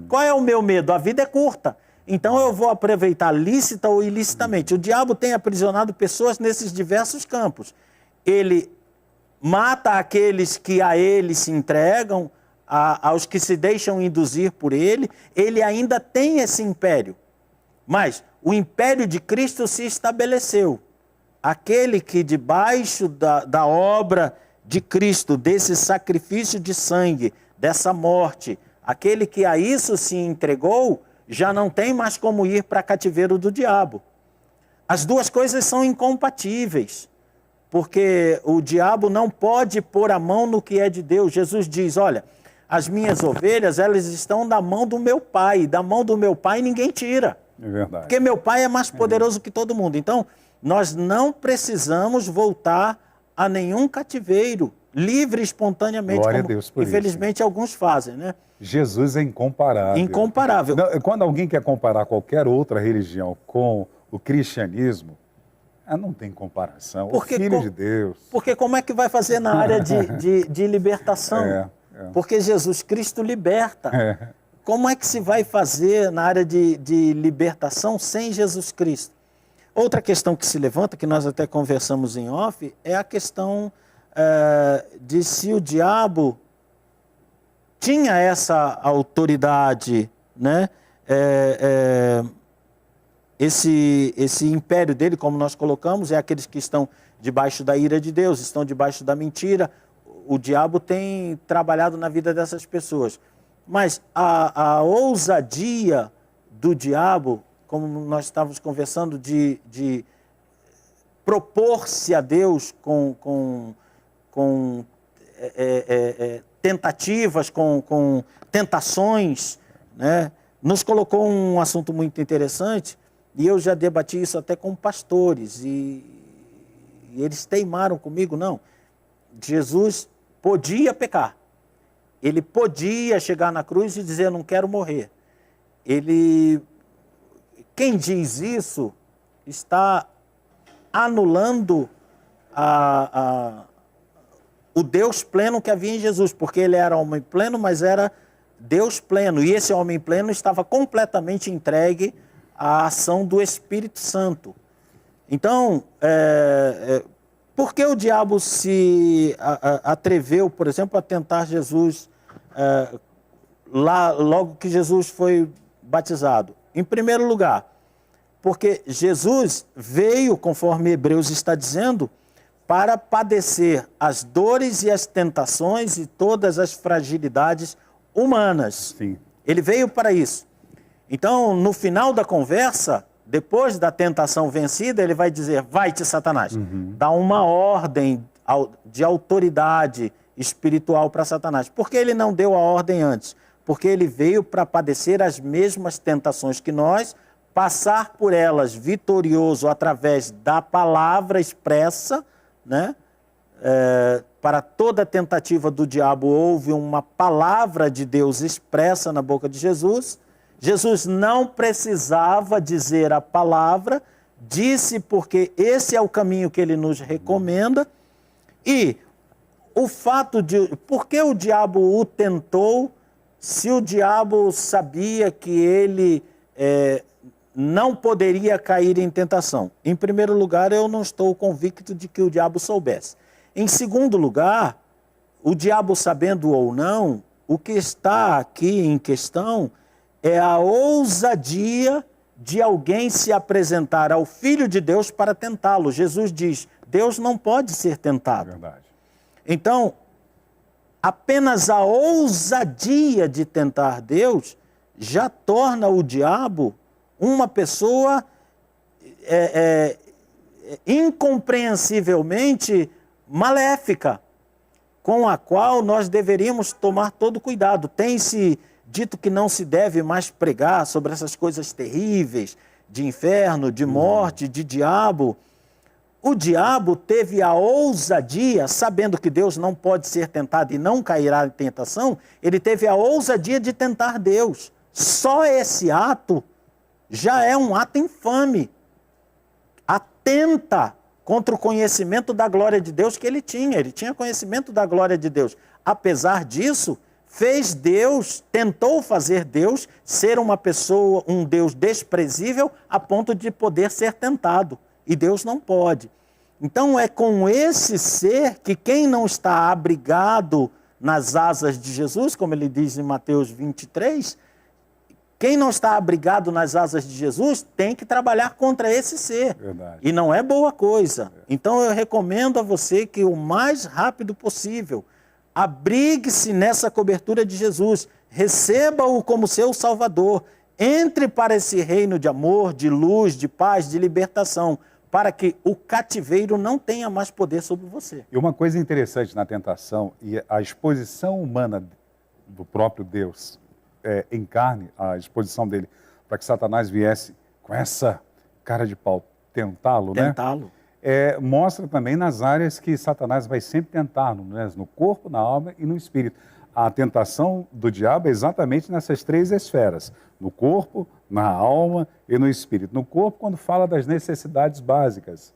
Qual é o meu medo? A vida é curta. Então eu vou aproveitar lícita ou ilicitamente. O diabo tem aprisionado pessoas nesses diversos campos. Ele mata aqueles que a ele se entregam, aos que se deixam induzir por ele. Ele ainda tem esse império. Mas o império de Cristo se estabeleceu. Aquele que debaixo da obra de Cristo, desse sacrifício de sangue, dessa morte, aquele que a isso se entregou, já não tem mais como ir para cativeiro do diabo. As duas coisas são incompatíveis. porque o diabo não pode pôr a mão no que é de Deus. Jesus diz, olha, as minhas ovelhas, elas estão na mão do meu Pai, da mão do meu Pai ninguém tira. É verdade. Porque meu Pai é mais poderoso que todo mundo. Então, nós não precisamos voltar a nenhum cativeiro, livre espontaneamente, Glória como a Deus por infelizmente alguns fazem, né? Jesus é incomparável. Incomparável. Quando alguém quer comparar qualquer outra religião com o cristianismo, não tem comparação. Porque, o Filho de Deus. Porque como é que vai fazer na área de libertação? Porque Jesus Cristo liberta. Como é que se vai fazer na área de libertação sem Jesus Cristo? Outra questão que se levanta, que nós até conversamos em off, é a questão de se o diabo tinha essa autoridade, né? Esse império dele, como nós colocamos, é aqueles que estão debaixo da ira de Deus, estão debaixo da mentira. O diabo tem trabalhado na vida dessas pessoas. Mas a ousadia do diabo, como nós estávamos conversando, de propor-se a Deus com tentativas, com tentações, né? Nos colocou um assunto muito interessante, e eu já debati isso até com pastores, e eles teimaram comigo, não. Jesus podia pecar, ele podia chegar na cruz e dizer, não quero morrer. Quem diz isso está anulando o Deus pleno que havia em Jesus, porque ele era homem pleno, mas era Deus pleno, e esse homem pleno estava completamente entregue à ação do Espírito Santo. Então, por que o diabo se atreveu, por exemplo, a tentar Jesus logo que Jesus foi batizado? Em primeiro lugar, porque Jesus veio, conforme Hebreus está dizendo, para padecer as dores e as tentações e todas as fragilidades humanas. Sim. Ele veio para isso. Então, no final da conversa, depois da tentação vencida, ele vai dizer, vai-te, Satanás. Dá uma ordem de autoridade espiritual para Satanás. Por que ele não deu a ordem antes? Porque ele veio para padecer as mesmas tentações que nós, passar por elas vitorioso através da palavra expressa, né? Para toda tentativa do diabo houve uma palavra de Deus expressa na boca de Jesus. Jesus não precisava dizer a palavra, disse porque esse é o caminho que ele nos recomenda. E o fato de... Por que o diabo o tentou se o diabo sabia que ele não poderia cair em tentação? Em primeiro lugar, eu não estou convicto de que o diabo soubesse. Em segundo lugar, o diabo sabendo ou não, o que está aqui em questão é a ousadia de alguém se apresentar ao Filho de Deus para tentá-lo. Jesus diz, Deus não pode ser tentado. Verdade. Então, apenas a ousadia de tentar Deus já torna o diabo uma pessoa incompreensivelmente maléfica, com a qual nós deveríamos tomar todo cuidado. Tem-se dito que não se deve mais pregar sobre essas coisas terríveis, de inferno, de morte, de diabo. O diabo teve a ousadia, sabendo que Deus não pode ser tentado e não cairá em tentação, ele teve a ousadia de tentar Deus. Só esse ato já é um ato infame. Atenta contra o conhecimento da glória de Deus que ele tinha conhecimento da glória de Deus. Apesar disso, fez Deus, tentou fazer Deus ser uma pessoa, um Deus desprezível a ponto de poder ser tentado. E Deus não pode. Então é com esse ser que quem não está abrigado nas asas de Jesus, como ele diz em Mateus 23, quem não está abrigado nas asas de Jesus tem que trabalhar contra esse ser. Verdade. E não é boa coisa. Então eu recomendo a você que o mais rápido possível abrigue-se nessa cobertura de Jesus, receba-o como seu Salvador, entre para esse reino de amor, de luz, de paz, de libertação. para que o cativeiro não tenha mais poder sobre você. E uma coisa interessante na tentação, e a exposição humana do próprio Deus em carne, a exposição dele, para que Satanás viesse com essa cara de pau tentá-lo, né? Tentá-lo. Mostra também nas áreas que Satanás vai sempre tentar, né? No corpo, na alma e no espírito. A tentação do diabo é exatamente nessas três esferas, no corpo, na alma e no espírito. No corpo, quando fala das necessidades básicas,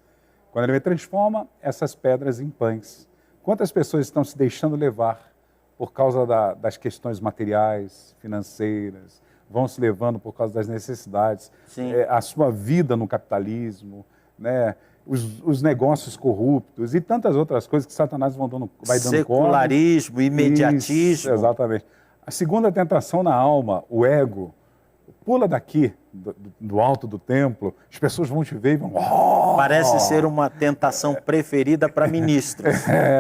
quando ele transforma essas pedras em pães. Quantas pessoas estão se deixando levar por causa das questões materiais, financeiras, vão se levando por causa das necessidades, a sua vida no capitalismo, né? Os negócios corruptos e tantas outras coisas que Satanás vai dando corda. Secularismo, imediatismo. Isso, exatamente. A segunda tentação na alma, o ego. Pula daqui, do alto do templo, as pessoas vão te ver e vão... Oh! Parece ser uma tentação preferida para ministros.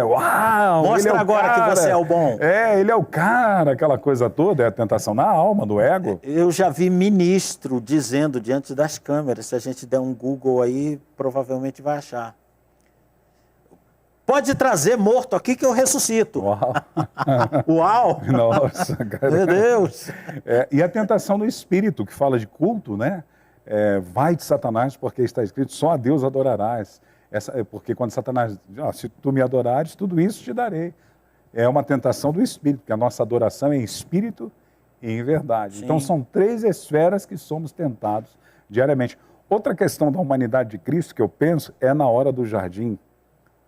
Uau! Mostra agora que você é o bom. Ele é o cara, aquela coisa toda, é a tentação na alma, do ego. Eu já vi ministro dizendo diante das câmeras, se a gente der um Google aí, provavelmente vai achar. Pode trazer morto aqui que eu ressuscito. Uau! Uau! Nossa, cara. Meu Deus! E a tentação do espírito, que fala de culto, né? Vai de Satanás, porque está escrito, só a Deus adorarás. Porque quando Satanás diz, se tu me adorares, tudo isso te darei. É uma tentação do espírito, porque a nossa adoração é em espírito e em verdade. Sim. Então são três esferas que somos tentados diariamente. Outra questão da humanidade de Cristo que eu penso é na hora do jardim,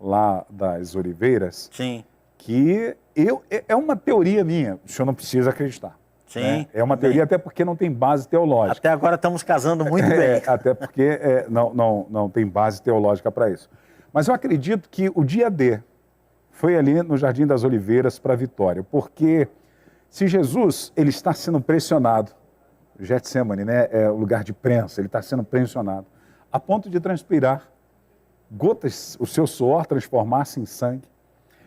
lá das Oliveiras, Sim. que é uma teoria minha, o senhor não precisa acreditar. Sim. Né? É uma teoria até porque não tem base teológica. Até agora estamos casando muito bem. Até porque não tem base teológica para isso. Mas eu acredito que o dia D foi ali no Jardim das Oliveiras para a vitória, porque se Jesus ele está sendo pressionado, Getsemane, né, é o lugar de prensa, ele está sendo pressionado, a ponto de transpirar gotas, o seu suor transformar-se em sangue.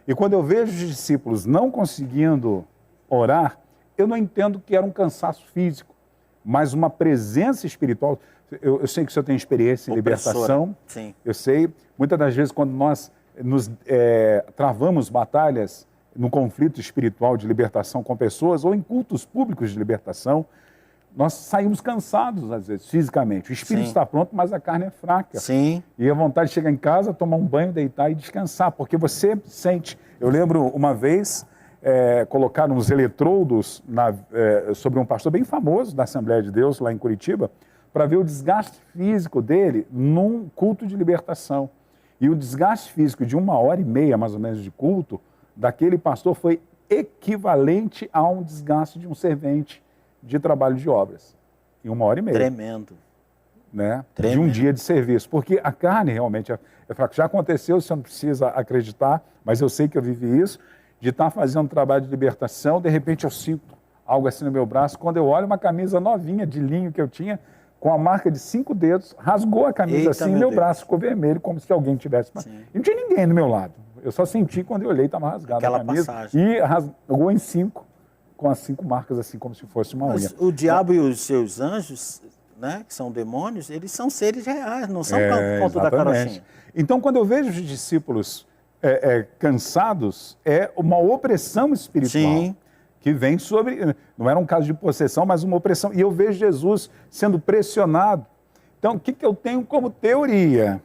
E quando eu vejo os discípulos não conseguindo orar, eu não entendo que era um cansaço físico, mas uma presença espiritual. Eu sei que o senhor tem experiência em libertação. Sim. Eu sei, muitas das vezes quando nós nos travamos batalhas no conflito espiritual de libertação com pessoas ou em cultos públicos de libertação, nós saímos cansados, às vezes, fisicamente. O espírito Sim. está pronto, mas a carne é fraca. Sim. E a vontade de chegar em casa, tomar um banho, deitar e descansar, porque você sente. Eu lembro uma vez, colocaram uns eletrodos sobre um pastor bem famoso da Assembleia de Deus, lá em Curitiba, para ver o desgaste físico dele num culto de libertação. E o desgaste físico de 1h30, mais ou menos, de culto, daquele pastor foi equivalente a um desgaste de um servente de trabalho de obras, em 1h30. Tremendo. Né? Tremendo. De um dia de serviço, porque a carne realmente é fraca. Já aconteceu, você não precisa acreditar, mas eu sei que eu vivi isso, de estar fazendo um trabalho de libertação, de repente eu sinto algo assim no meu braço, quando eu olho uma camisa novinha de linho que eu tinha, com a marca de 5 dedos, rasgou a camisa. Eita, assim, meu meu Deus. braço ficou vermelho, como se alguém tivesse... Sim. E não tinha ninguém do meu lado, eu só senti quando eu olhei, estava rasgada Aquela a camisa, passagem. e rasgou em 5, com as 5 marcas, assim, como se fosse uma unha. Mas o diabo e os seus anjos, né, que são demônios, eles são seres reais, não são ponto da carochinha. Então, quando eu vejo os discípulos cansados, é uma opressão espiritual. Sim. Que vem sobre, não era um caso de possessão, mas uma opressão. E eu vejo Jesus sendo pressionado. Então, o que eu tenho como teoria?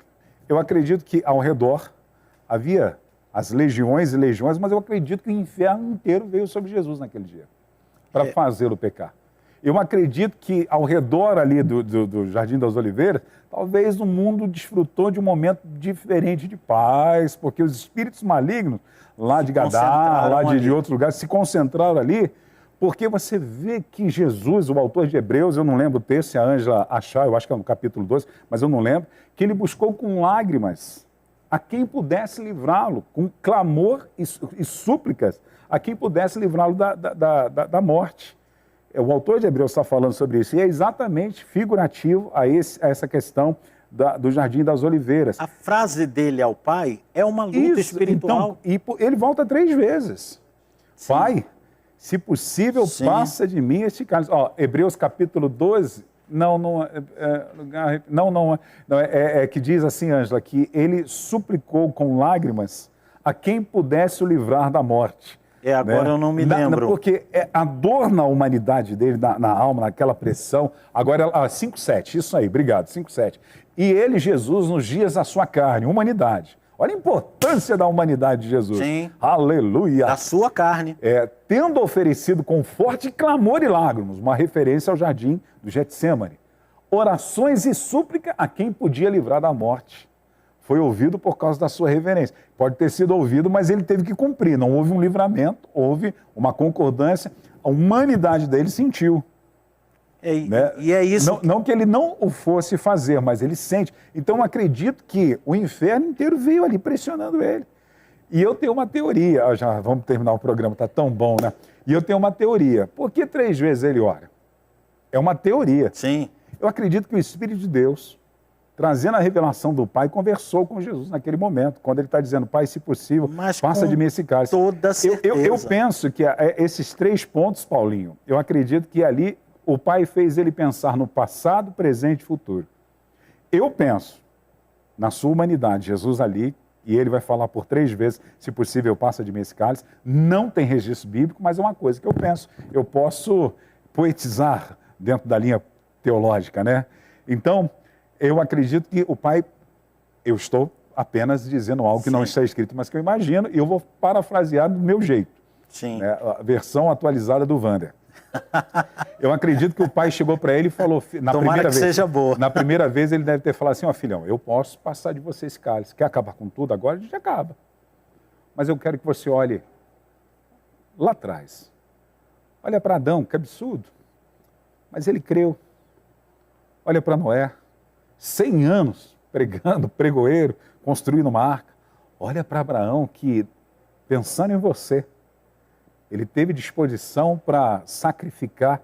Eu acredito que ao redor havia as legiões e legiões, mas eu acredito que o inferno inteiro veio sobre Jesus naquele dia, para fazê-lo pecar. Eu acredito que ao redor ali do Jardim das Oliveiras, talvez o mundo desfrutou de um momento diferente de paz, porque os espíritos malignos, lá de Gadara, lá de outros lugares, se concentraram ali, porque você vê que Jesus, o autor de Hebreus, eu não lembro o texto, se a Ângela achar, eu acho que é no capítulo 12, mas eu não lembro, que ele buscou com lágrimas a quem pudesse livrá-lo, com clamor e súplicas, a quem pudesse livrá-lo da morte. O autor de Hebreus está falando sobre isso, e é exatamente figurativo a essa questão do Jardim das Oliveiras. A frase dele ao pai é uma luta espiritual. Então, ele volta 3 vezes. Sim. Pai, se possível, Sim. passa de mim este cálice. Hebreus capítulo 12, É que diz assim, Ângela, que ele suplicou com lágrimas a quem pudesse o livrar da morte. Agora eu não me lembro. Porque a dor na humanidade dele, na alma, naquela pressão, agora, 5,7, isso aí, obrigado, 5,7. E ele, Jesus, nos dias da sua carne, humanidade. Olha a importância da humanidade de Jesus. Sim. Aleluia. Da sua carne. Tendo oferecido com forte clamor e lágrimas, uma referência ao jardim do Getsêmani, orações e súplica a quem podia livrar da morte. Foi ouvido por causa da sua reverência. Pode ter sido ouvido, mas ele teve que cumprir. Não houve um livramento, houve uma concordância. A humanidade dele sentiu. Né? E é isso. Não que ele não o fosse fazer, mas ele sente. Então, eu acredito que o inferno inteiro veio ali pressionando ele. E eu tenho uma teoria. Já vamos terminar o programa, está tão bom, né? E eu tenho uma teoria. Por que 3 vezes ele ora? É uma teoria. Sim. Eu acredito que o Espírito de Deus, trazendo a revelação do Pai, conversou com Jesus naquele momento, quando ele está dizendo, Pai, se possível, passa de mim esse cálice. Toda certeza. Eu penso que esses 3 pontos, Paulinho, eu acredito que ali o Pai fez ele pensar no passado, presente e futuro. Eu penso, na sua humanidade, Jesus ali, e ele vai falar por 3 vezes, se possível, passa de mim esse cálice. Não tem registro bíblico, mas é uma coisa que eu penso. Eu posso poetizar dentro da linha teológica, né? Então, eu acredito que o Pai, eu estou apenas dizendo algo que não está escrito, mas que eu imagino, e eu vou parafrasear do meu jeito. Sim. Né? A versão atualizada do Wander. Eu acredito que o pai chegou para ele e falou, Tomara que seja boa. Na primeira vez ele deve ter falado assim, filhão, eu posso passar de você esse cálice. Quer acabar com tudo? Agora a gente acaba. Mas eu quero que você olhe lá atrás. Olha para Adão, que absurdo. Mas ele creu. Olha para Noé, 100 anos pregando, pregoeiro, construindo uma arca. Olha para Abraão, que pensando em você, ele teve disposição para sacrificar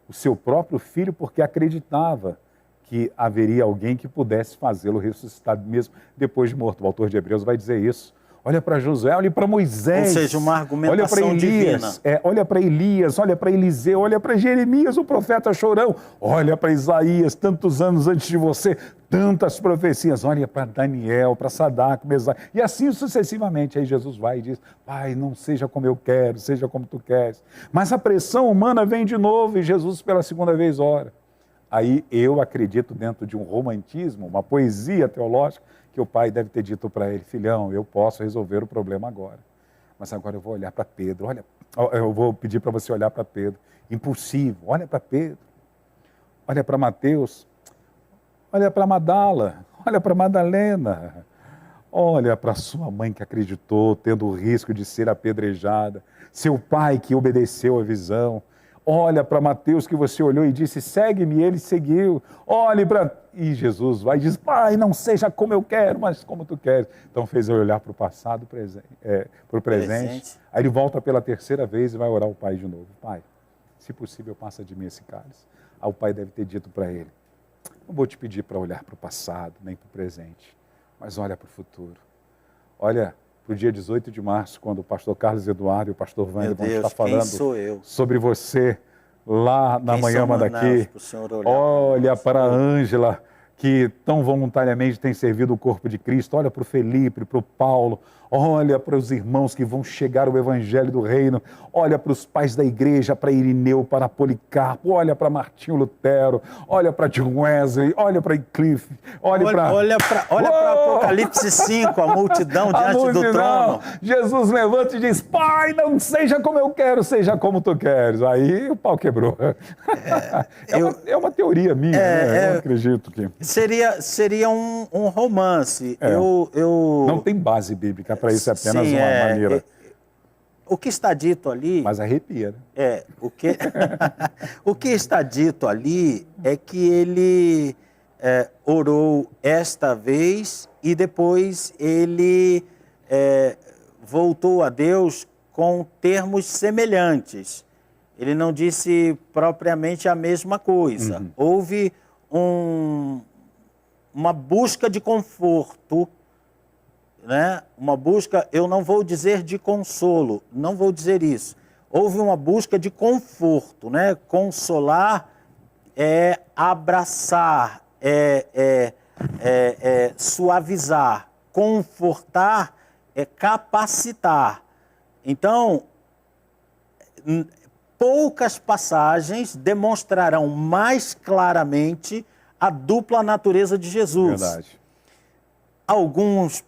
o seu próprio filho porque acreditava que haveria alguém que pudesse fazê-lo ressuscitar mesmo depois de morto. O autor de Hebreus vai dizer isso. Olha para Josué, olha para Moisés. Ou seja, uma argumentação olha para Elias, divina. Olha para Elias, olha para Eliseu, olha para Jeremias, o profeta chorão. Olha para Isaías, tantos anos antes de você, tantas profecias. Olha para Daniel, para Sadraque, Mesaque. E assim sucessivamente. Aí Jesus vai e diz, Pai, não seja como eu quero, seja como tu queres. Mas a pressão humana vem de novo e Jesus pela 2ª vez ora. Aí eu acredito dentro de um romantismo, uma poesia teológica, que o pai deve ter dito para ele, filhão, eu posso resolver o problema agora. Mas agora eu vou olhar para Pedro, olha, eu vou pedir para você olhar para Pedro. Impulsivo, olha para Pedro. Olha para Mateus. Olha para Madala, olha para Madalena. Olha para sua mãe que acreditou, tendo o risco de ser apedrejada. Seu pai que obedeceu a visão. Olha para Mateus que você olhou e disse, segue-me, ele seguiu. Olhe para... E Jesus vai e diz, Pai, não seja como eu quero, mas como tu queres. Então fez eu olhar para o passado, para o presente. Aí ele volta pela 3ª vez e vai orar ao Pai de novo. Pai, se possível, passa de mim esse cálice. Aí o Pai deve ter dito para ele, não vou te pedir para olhar para o passado, nem para o presente, mas olha para o futuro. Olha para o dia 18 de março, quando o pastor Carlos Eduardo e o pastor Wander vão estar falando sobre você lá na manhã daqui. Olha para a Ângela, que tão voluntariamente tem servido o corpo de Cristo. Olha para o Felipe, para o Paulo. Olha para os irmãos que vão chegar ao Evangelho do Reino. Olha para os pais da igreja, para Irineu, para Policarpo. Olha para Martinho Lutero. Olha para John Wesley. Olha para Wycliffe. Olha para Apocalipse 5, a multidão diante do trono. Jesus levanta e diz, Pai, não seja como eu quero, seja como tu queres. Aí o pau quebrou. É uma teoria minha, né? Eu acredito que... Seria um romance. Não tem base bíblica para isso, é apenas uma maneira. O que está dito ali... Mas arrepia, né? O que está dito ali é que ele orou esta vez e depois ele voltou a Deus com termos semelhantes. Ele não disse propriamente a mesma coisa. Uhum. Houve uma busca de conforto, né? Uma busca, eu não vou dizer de consolo, não vou dizer isso. Houve uma busca de conforto, né? Consolar é abraçar, suavizar, confortar, é capacitar. Então, poucas passagens demonstrarão mais claramente a dupla natureza de Jesus. Verdade. Alguns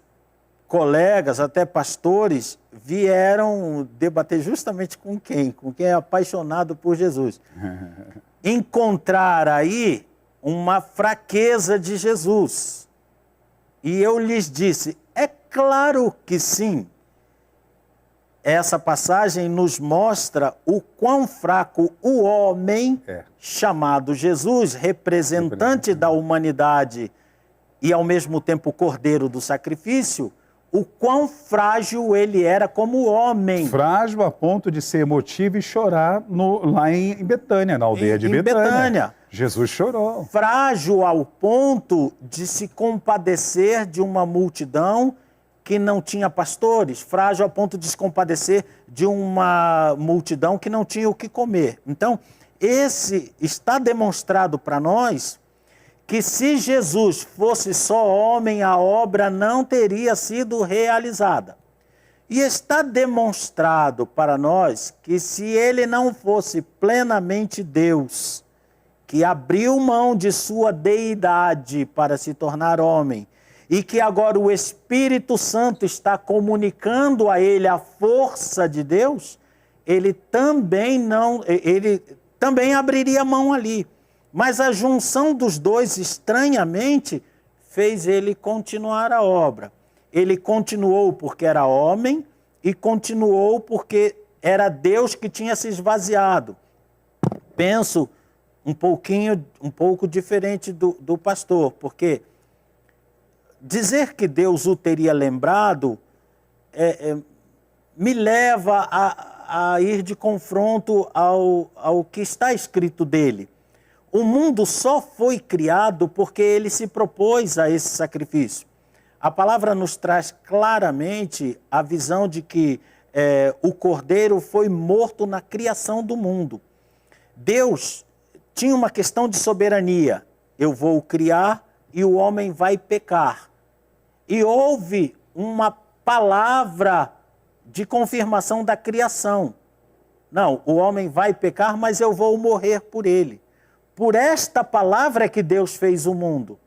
colegas, até pastores, vieram debater justamente com quem? Com quem é apaixonado por Jesus. Encontrar aí uma fraqueza de Jesus. E eu lhes disse, é claro que sim. Essa passagem nos mostra o quão fraco o homem, chamado Jesus, representante da humanidade e ao mesmo tempo cordeiro do sacrifício, o quão frágil ele era como homem. Frágil a ponto de ser emotivo e chorar lá em Betânia, na aldeia de Betânia. Jesus chorou. Frágil ao ponto de se compadecer de uma multidão que não tinha pastores. Frágil ao ponto de se compadecer de uma multidão que não tinha o que comer. Então, está demonstrado para nós que se Jesus fosse só homem, a obra não teria sido realizada. E está demonstrado para nós que se ele não fosse plenamente Deus, que abriu mão de sua deidade para se tornar homem, e que agora o Espírito Santo está comunicando a ele a força de Deus, ele também abriria mão ali. Mas a junção dos dois, estranhamente, fez ele continuar a obra. Ele continuou porque era homem e continuou porque era Deus que tinha se esvaziado. Penso um pouco diferente do pastor, porque dizer que Deus o teria lembrado me leva a ir de confronto ao que está escrito dele. O mundo só foi criado porque ele se propôs a esse sacrifício. A palavra nos traz claramente a visão de que o Cordeiro foi morto na criação do mundo. Deus tinha uma questão de soberania. Eu vou criar e o homem vai pecar. E houve uma palavra de confirmação da criação. Não, o homem vai pecar, mas eu vou morrer por ele. Por esta palavra é que Deus fez o mundo.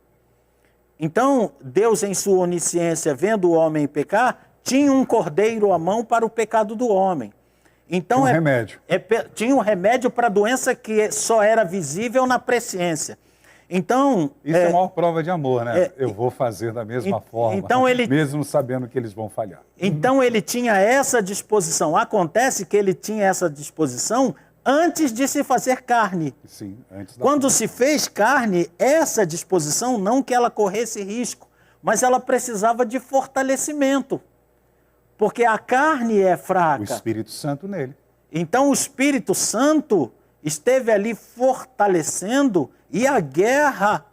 Então, Deus, em sua onisciência, vendo o homem pecar, tinha um cordeiro à mão para o pecado do homem. Então, tinha um remédio. Tinha um remédio para a doença que só era visível na presciência. Então, isso é a maior prova de amor, né? Eu vou fazer da mesma forma, então mesmo sabendo que eles vão falhar. Então, ele tinha essa disposição. Acontece que ele tinha essa disposição antes de se fazer carne. Sim, antes Quando se fez carne, essa disposição, não que ela corresse risco, mas ela precisava de fortalecimento. Porque a carne é fraca. O Espírito Santo nele. Então o Espírito Santo esteve ali fortalecendo e a guerra,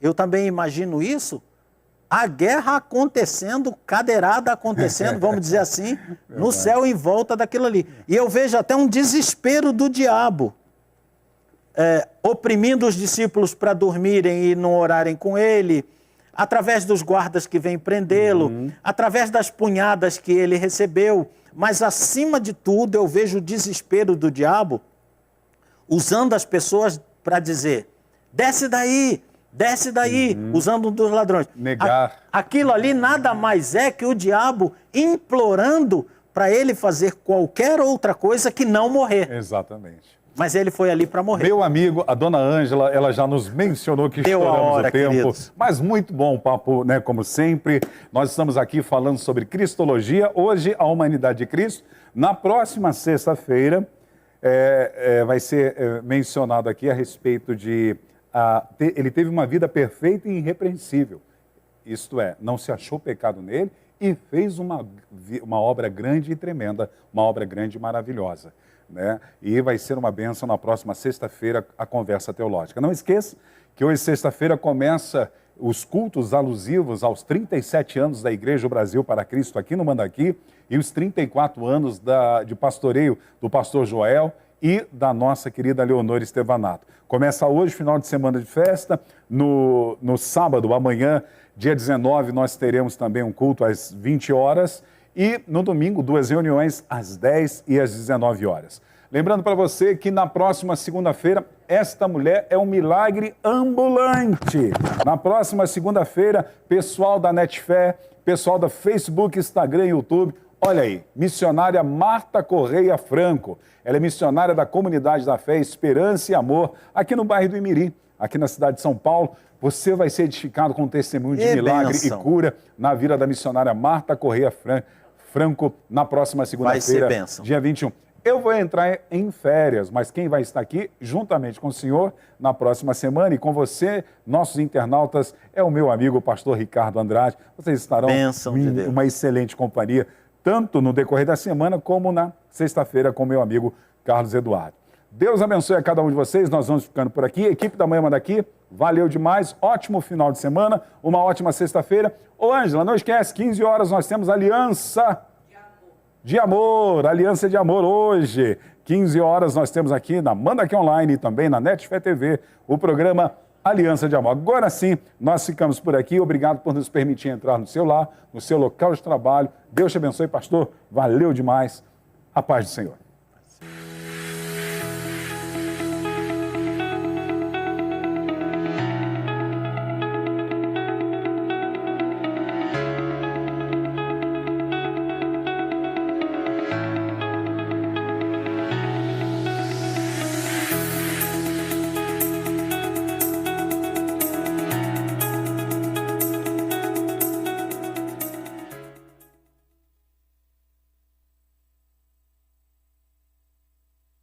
eu também imagino isso, a guerra acontecendo, cadeirada acontecendo, vamos dizer assim, no céu em volta daquilo ali. E eu vejo até um desespero do diabo, oprimindo os discípulos para dormirem e não orarem com ele, através dos guardas que vêm prendê-lo, através das punhadas que ele recebeu. Mas, acima de tudo, eu vejo o desespero do diabo usando as pessoas para dizer, desce daí, usando um dos ladrões. Negar. Aquilo ali nada mais é que o diabo implorando para ele fazer qualquer outra coisa que não morrer. Exatamente. Mas ele foi ali para morrer. Meu amigo, a dona Ângela, ela já nos mencionou que estouramos o tempo. Queridos. Mas muito bom o papo, né? Como sempre. Nós estamos aqui falando sobre Cristologia. Hoje, a humanidade de Cristo. Na próxima sexta-feira, vai ser mencionado aqui a respeito de... ele teve uma vida perfeita e irrepreensível. Isto é, não se achou pecado nele e fez uma obra grande e tremenda, uma obra grande e maravilhosa. Né? E vai ser uma bênção na próxima sexta-feira a conversa teológica. Não esqueça que hoje, sexta-feira, começa os cultos alusivos aos 37 anos da Igreja Brasil para Cristo aqui no Mandaqui e os 34 anos de pastoreio do pastor Joel, e da nossa querida Leonor Estevanato. Começa hoje, final de semana de festa, no sábado, amanhã, dia 19, nós teremos também um culto às 20 horas e no domingo, 2 reuniões às 10 e às 19 horas. Lembrando para você que na próxima segunda-feira, esta mulher é um milagre ambulante. Na próxima segunda-feira, pessoal da Netfé, pessoal da Facebook, Instagram e YouTube, olha aí, missionária Marta Correia Franco. Ela é missionária da Comunidade da Fé, Esperança e Amor, aqui no bairro do Imirim, aqui na cidade de São Paulo. Você vai ser edificado com um testemunho de milagre e cura na vida da missionária Marta Correia Franco na próxima segunda-feira, dia 21. Eu vou entrar em férias, mas quem vai estar aqui, juntamente com o senhor, na próxima semana e com você, nossos internautas, é o meu amigo, o pastor Ricardo Andrade. Vocês estarão em uma excelente companhia, tanto no decorrer da semana, como na sexta-feira com o meu amigo Carlos Eduardo. Deus abençoe a cada um de vocês, nós vamos ficando por aqui. Equipe da Manhã Manda Aqui, valeu demais, ótimo final de semana, uma ótima sexta-feira. Ô Ângela, não esquece, 15 horas nós temos Aliança de Amor, Aliança de Amor hoje. 15 horas nós temos aqui na Manda Aqui Online e também na Netfé TV, o programa Aliança de Amor. Agora sim, nós ficamos por aqui. Obrigado por nos permitir entrar no seu lar, no seu local de trabalho. Deus te abençoe, pastor. Valeu demais. A paz do Senhor.